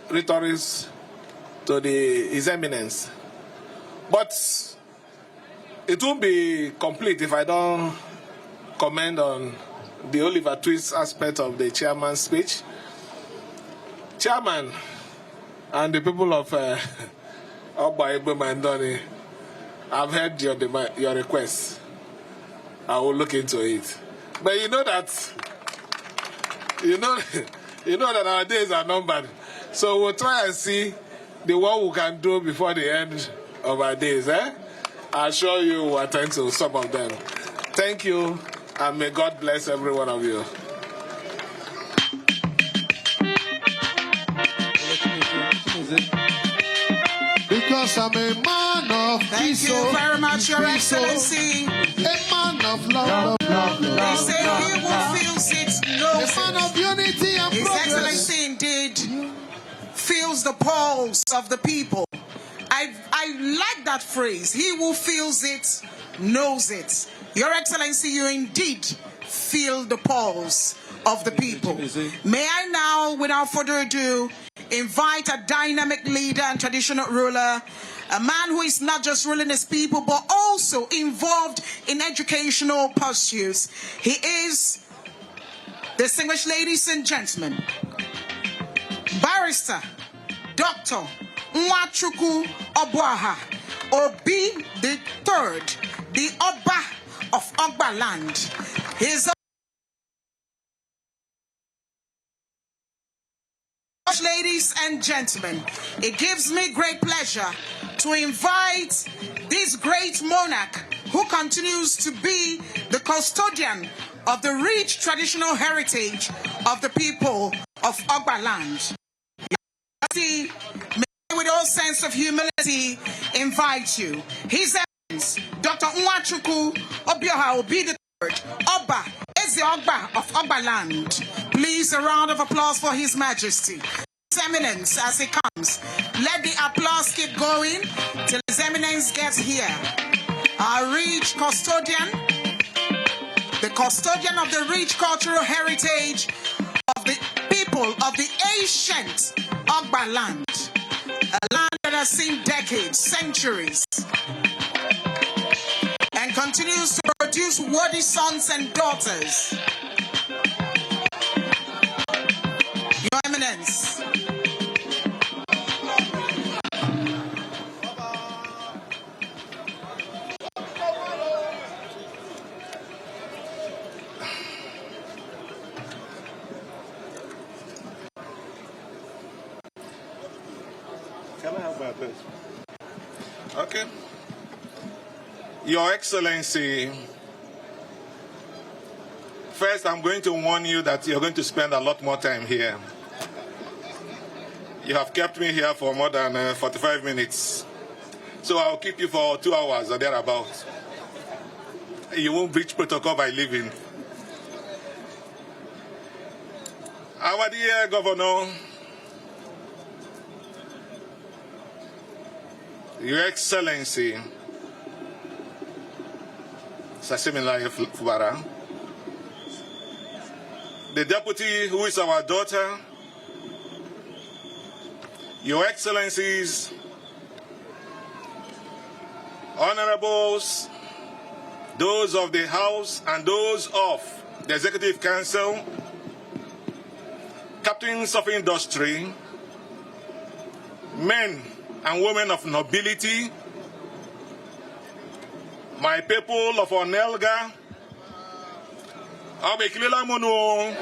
rhetorics to His Eminence. But it won't be complete if I don't comment on the Oliver Twist aspect of the chairman's speech. Chairman and the people of Ogba, Egbema, and Ndoni, I've heard your request. I will look into it. But you know that our days are numbered. So we'll try and see the one we can do before the end of our days. I assure you we'll attend to some of them. Thank you, and may God bless every one of you. Because I'm a man of Thank you very much, Your Excellency. A man of love, They say he who feels it knows a man of unity and His progress. Excellency indeed feels the pulse of the people. I like that phrase. He who feels it knows it. Your Excellency, you indeed feel the pulse of the people. May I now, without further ado, invite a dynamic leader and traditional ruler, a man who is not just ruling his people, but also involved in educational pursuits. He is, distinguished ladies and gentlemen, Barrister Dr. Nwachukwu Obuaha, Obi the Third, the Ogba of Ogba land. His ladies and gentlemen, it gives me great pleasure to invite this great monarch who continues to be the custodian of the rich traditional heritage of the people of Ogba land. May I, with all sense of humility, invite you. His Eminence, Dr. Nwachukwu Obuaha Obi the Third, Ogba, is the Ogba of Ogba land. Please, a round of applause for His Majesty. His Eminence, as he comes, let the applause keep going till His Eminence gets here. Our rich custodian, the custodian of the rich cultural heritage of the people of the ancient Ogba land, a land that has seen decades, centuries continues to produce worthy sons and daughters. Your Eminence. Can I have my best? Okay. Your Excellency, first I'm going to warn you that you're going to spend a lot more time here. You have kept me here for more than 45 minutes. So I'll keep you for 2 hours or thereabouts. You won't breach protocol by leaving. Our dear Governor, Your Excellency, Siminalayi Fubara, the Deputy who is our daughter, Your Excellencies, Honorables, those of the House and those of the Executive Council, captains of industry, men and women of nobility, my people of Onelga, Abeklela Mono,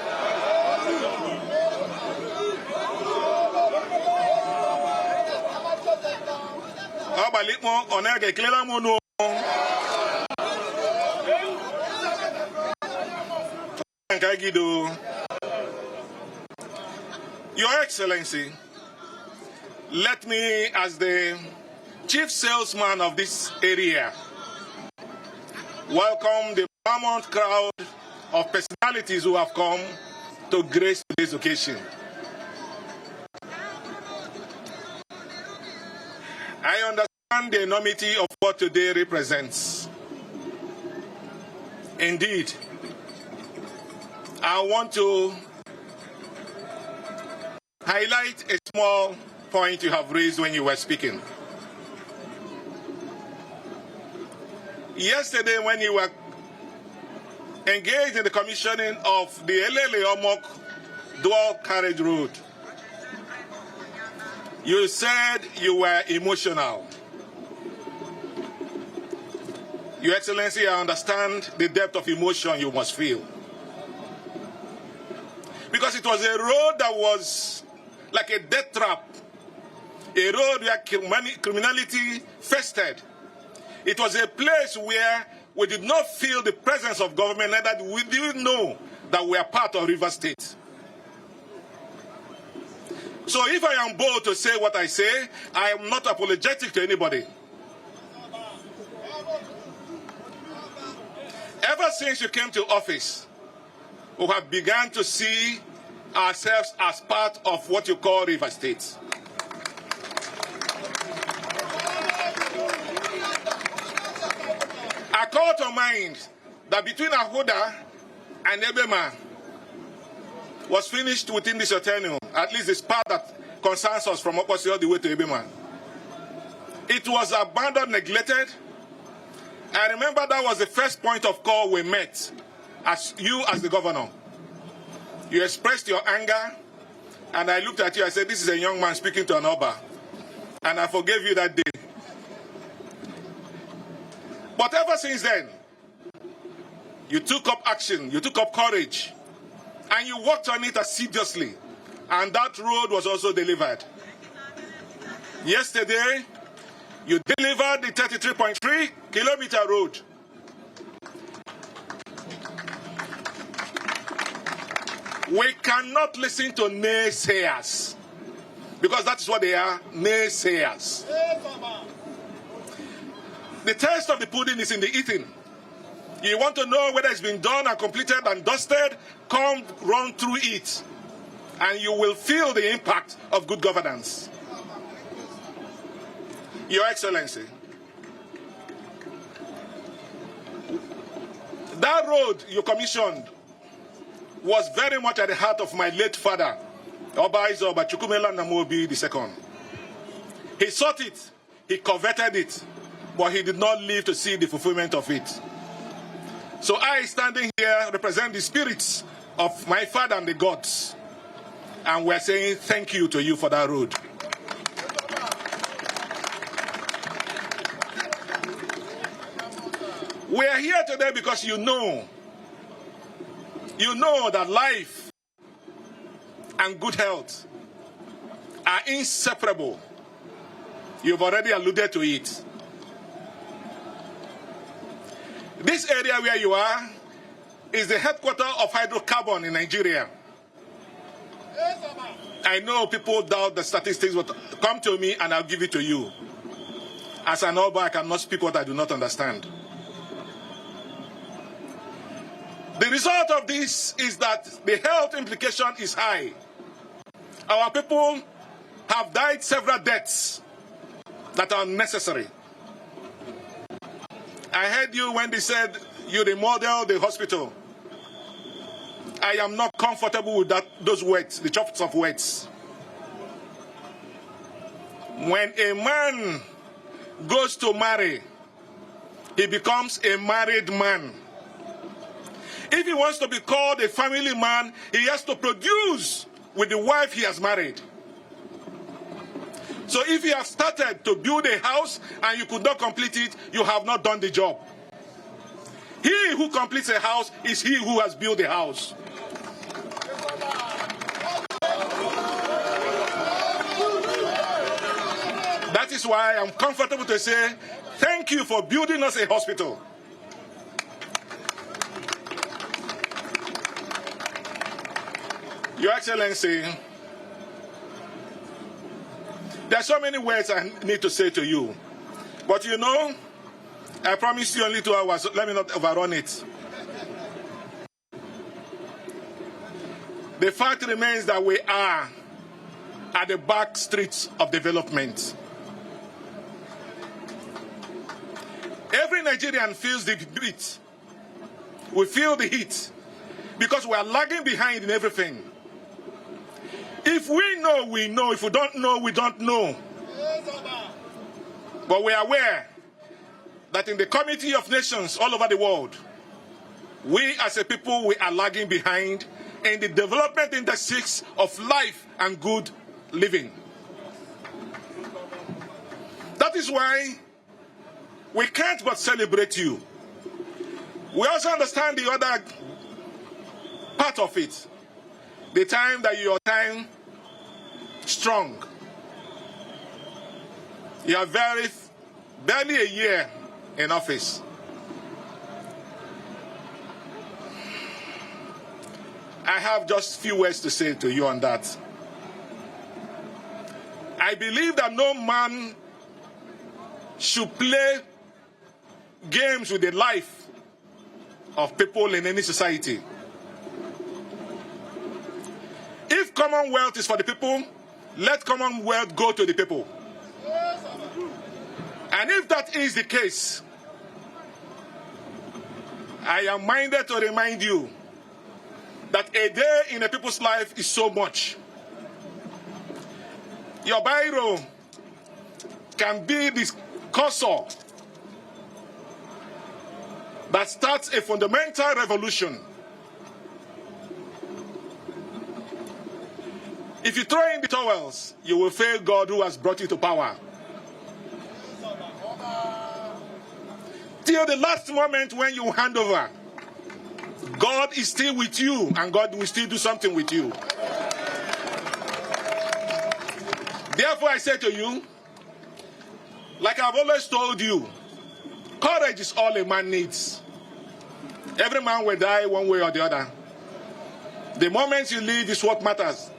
Abalitmo Onelga Eklela Mono, Your Excellency, let me, as the chief salesman of this area, welcome the paramount crowd of personalities who have come to grace today's occasion. I understand the enormity of what today represents. Indeed, I want to highlight a small point you have raised when you were speaking. Yesterday, when you were engaged in the commissioning of the Omoku dual carriage road, you said you were emotional. Your Excellency, I understand the depth of emotion you must feel. Because it was a road that was like a death trap, a road where criminality festered. It was a place where we did not feel the presence of government, neither we didn't know that we are part of River State. So if I am bold to say what I say, I am not apologetic to anybody. Ever since you came to office, we have begun to see ourselves as part of what you call River State. I call to mind that between Ahoda and Egbema was finished within this tenure, at least this part that concerns us from Okosi all the way to Egbema. It was abandoned, neglected. I remember that was the first point of call we met as you as the governor. You expressed your anger, and I looked at you, I said, this is a young man speaking to an Ogba. And I forgave you that day. But ever since then, you took up action, you took up courage, and you worked on it assiduously. And that road was also delivered. Yesterday, you delivered the 33.3 kilometer road. We cannot listen to naysayers, because that's what they are, naysayers. The taste of the pudding is in the eating. You want to know whether it's been done and completed and dusted, come run through it, and you will feel the impact of good governance. Your Excellency, that road you commissioned was very much at the heart of my late father, Oba Chukwumela Namobi II. He sought it, he coveted it, but he did not live to see the fulfillment of it. So I, standing here, represent the spirits of my father and the gods. And we're saying thank you to you for that road. We are here today because you know that life and good health are inseparable. You've already alluded to it. This area where you are is the headquarters of hydrocarbon in Nigeria. I know people doubt the statistics, but come to me and I'll give it to you. As an Ogba, I cannot speak what I do not understand. The result of this is that the health implication is high. Our people have died several deaths that are unnecessary. I heard you when they said you remodel the hospital. I am not comfortable with those words, the choice of words. When a man goes to marry, he becomes a married man. If he wants to be called a family man, he has to produce with the wife he has married. So if you have started to build a house and you could not complete it, you have not done the job. He who completes a house is he who has built a house. That is why I'm comfortable to say, thank you for building us a hospital. Your Excellency, there are so many words I need to say to you. But you know, I promised you only 2 hours, so let me not overrun it. The fact remains that we are at the back streets of development. Every Nigerian feels the beat. We feel the heat because we are lagging behind in everything. If we know, we know. If we don't know, we don't know. But we are aware that in the Committee of Nations all over the world, we as a people, we are lagging behind in the development indices of life and good living. That is why we can't but celebrate you. We also understand the other part of it. The time that your time strong. You are barely a year in office. I have just few words to say to you on that. I believe that no man should play games with the life of people in any society. If commonwealth is for the people, let commonwealth go to the people. And if that is the case, I am minded to remind you that a day in a people's life is so much. Your biro can be this cursor that starts a fundamental revolution. If you throw in the towels, you will fail God who has brought you to power. Till the last moment when you hand over, God is still with you and God will still do something with you. Therefore, I say to you, like I've always told you, courage is all a man needs. Every man will die one way or the other. The moment you live is what matters.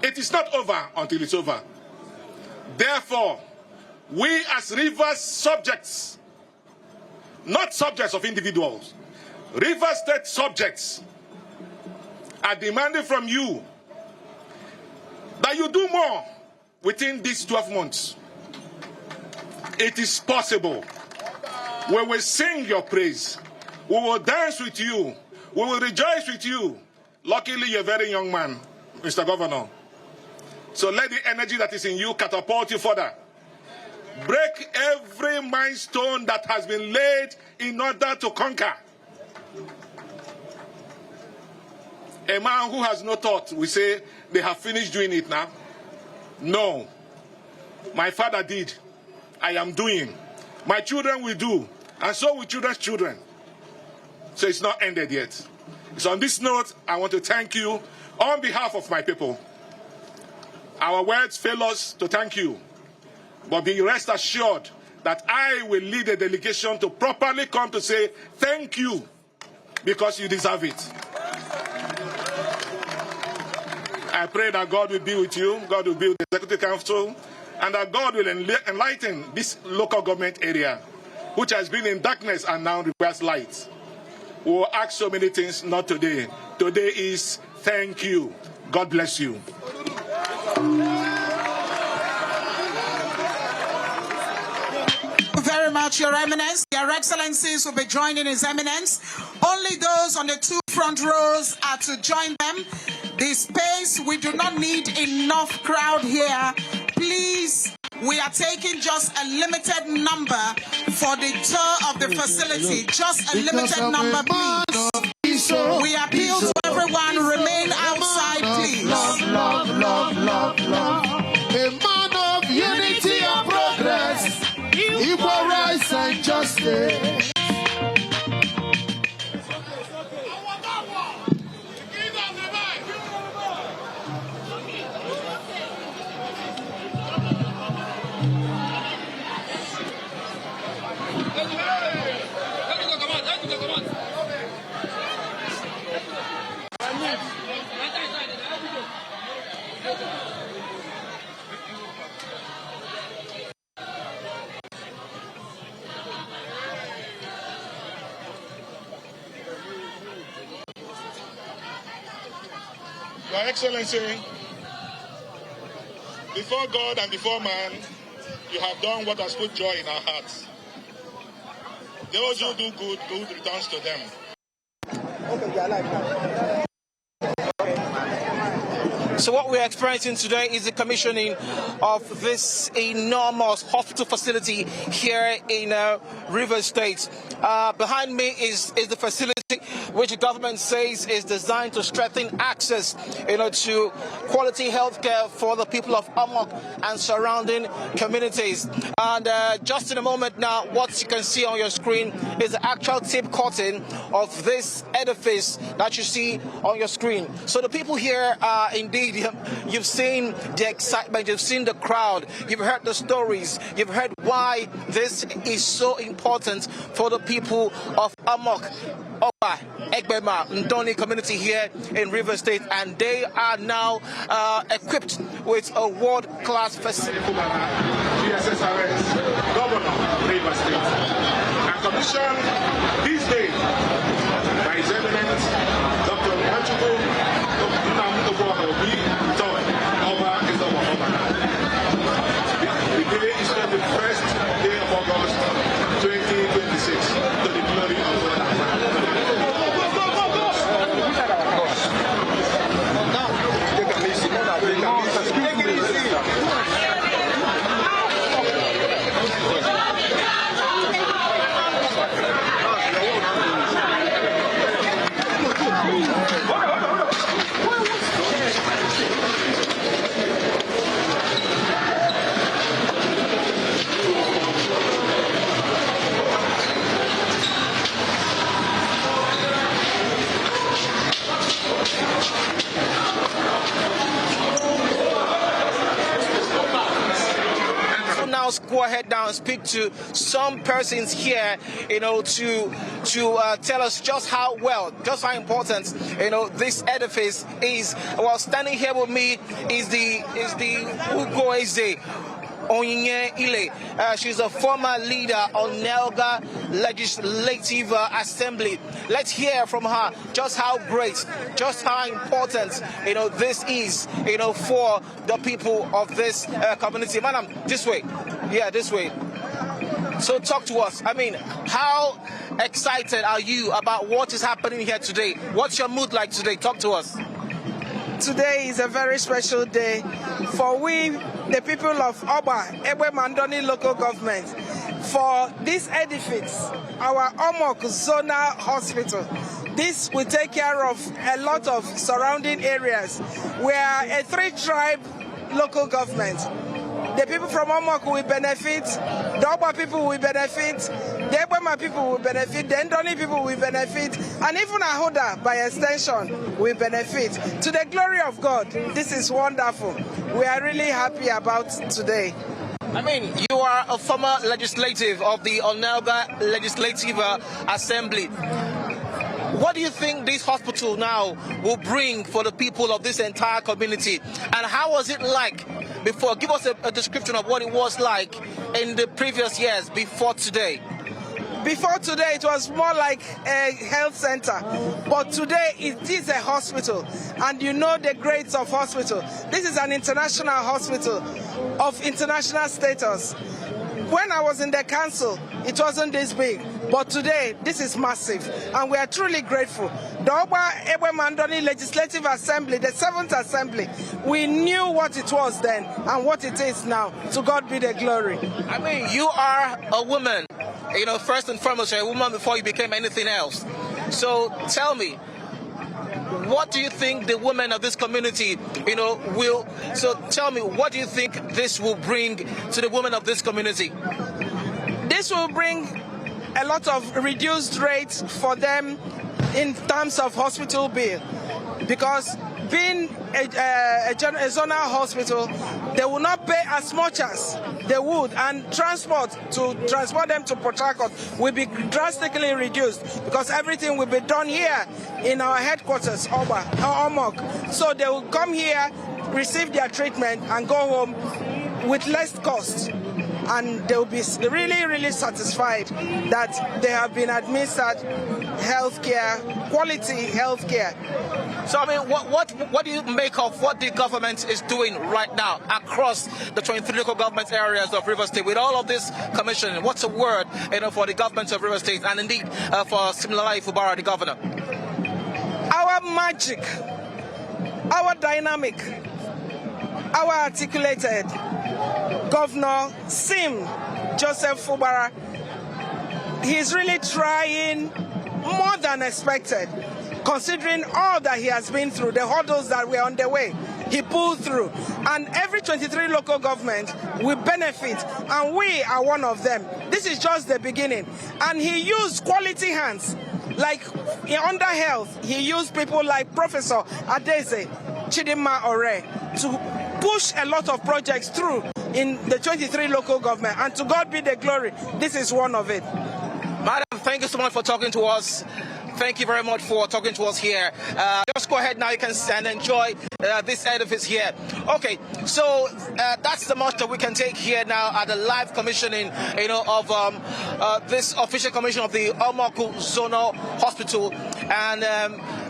It is not over until it's over. Therefore, we as Rivers subjects, not subjects of individuals, Rivers State subjects are demanding from you that you do more within these 12 months. It is possible. We will sing your praise. We will dance with you. We will rejoice with you. Luckily, you're a very young man, Mr. Governor. So let the energy that is in you catapult you further. break every milestone that has been laid in order to conquer. A man who has no thought, we say, they have finished doing it now. No. My father did. I am doing. My children will do. And so will children's children. So it's not ended yet. So on this note, I want to thank you on behalf of my people. Our words fail us to thank you. But be rest assured that I will lead a delegation to properly come to say thank you because you deserve it. I pray that God will be with you, God will be with the Executive Council, and that God will enlighten this local government area, which has been in darkness and now requires light. We will ask so many things, not today. Today is thank you. God bless you. Very much, Your Eminence. Your Excellencies will be joining His Eminence. Only those on the two front rows are to join them. The space, we do not need enough crowd here. Please, we are taking just a limited number for the tour of the facility. Just a limited number, please. We appeal to everyone, remain outside, please. Love, love, love, love, love. A man of unity and progress, equal rights and justice. Your Excellency, before God and before man, you have done what has put joy in our hearts. Those who do good, good returns to them. So what we're experiencing today is the commissioning of this enormous hospital facility here in Rivers State. Behind me is the facility which the government says is designed to strengthen access, to quality healthcare for the people of Omok and surrounding communities. And just in a moment now, what you can see on your screen is the actual tip cutting of this edifice that you see on your screen. So the people here are indeed, you've seen the excitement, you've seen the crowd, you've heard the stories, you've heard why this is so important for the people of Omok, Ogba, Egbema, Ndoni community here in River State, and they are now equipped with a world-class facility. GSSRS, Governor, River State, and commissioned this day by His Eminence Dr. Omoku The day is 21st day of August 2026 to the glory of God. Go ahead now and speak to some persons here, to tell us just how important, this edifice is. Well, standing here with me is the Ugoeze Onyinye Ile. She's a former leader on Nelga Legislative Assembly. Let's hear from her just how great, just how important, this is, for the people of this community. Madam, this way. Yeah, this way. So talk to us. I mean, how excited are you about what is happening here today? What's your mood like today? Talk to us. today is a very special day for we, the people of Ogba, Egbema, Ndoni Local Government, for this edifice, our Omoku Zonal Hospital. This will take care of a lot of surrounding areas. We are a 3-tribe local government. The people from Omoku will benefit, the Ogba people will benefit, the Egbema people will benefit, the Ndoni people will benefit, and even Ahoda, by extension, will benefit. To the glory of God, this is wonderful. We are really happy about today. I mean, you are a former legislative of the Onelga Legislative Assembly. What do you think this hospital now will bring for the people of this entire community? And how was it like before? Give us a description of what it was like in the previous years before today. Before today, it was more like a health center, but today it is a hospital, and you know the grades of hospital. This is an international hospital of international status. When I was in the council, it wasn't this big, but today this is massive, and we are truly grateful. The Ogba Egbema Ndoni Legislative Assembly, the 7th Assembly, we knew what it was then and what it is now. To God be the glory. I mean, you are a woman. You know, first and foremost, you're a woman before you became anything else. So tell me, what do you think the women of this community, will... So tell me, what do you think this will bring to the women of this community? This will bring a lot of reduced rates for them in terms of hospital bill, because being a zonal hospital, they will not pay as much as they would, and transport them to Port Harcourt will be drastically reduced, because everything will be done here in our headquarters, Ogba, Omok. So they will come here, receive their treatment, and go home with less cost. And they will be really, really satisfied that they have been administered healthcare, quality healthcare. So, I mean, what do you make of what the government is doing right now across the 23 local government areas of River State with all of this commissioning? What's a word, for the government of River State and indeed for Siminalayi Fubara, the governor? Our magic, our dynamic, our articulated Governor Joseph Fubara, he's really trying more than expected, considering all that he has been through, the hurdles that were on the way. He pulled through, and every 23 local government will benefit, and we are one of them. This is just the beginning, and he used quality hands. Like under health, he used people like Professor Adeze, Chidinma Ore, to push a lot of projects through in the 23 local government, and to God be the glory. This is one of it. Madam, thank you so much for talking to us. Thank you very much for talking to us here. Just go ahead now, you can stand and enjoy this edifice here. Okay, so that's the much that we can take here now at the live commissioning, of this official commission of the Omoku Zonal Hospital. And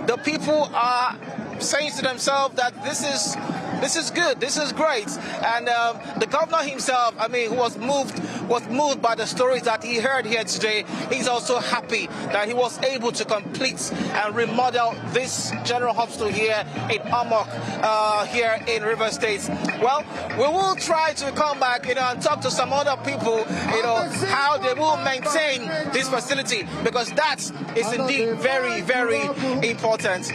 the people are saying to themselves that this is good, this is great. And the governor himself, who was moved by the stories that he heard here today, he's also happy that he was able to complete and remodel this general hospital here in Omok, here in River State. Well, we will try to come back, and talk to some other people, how they will maintain this facility, because that is indeed very, very important.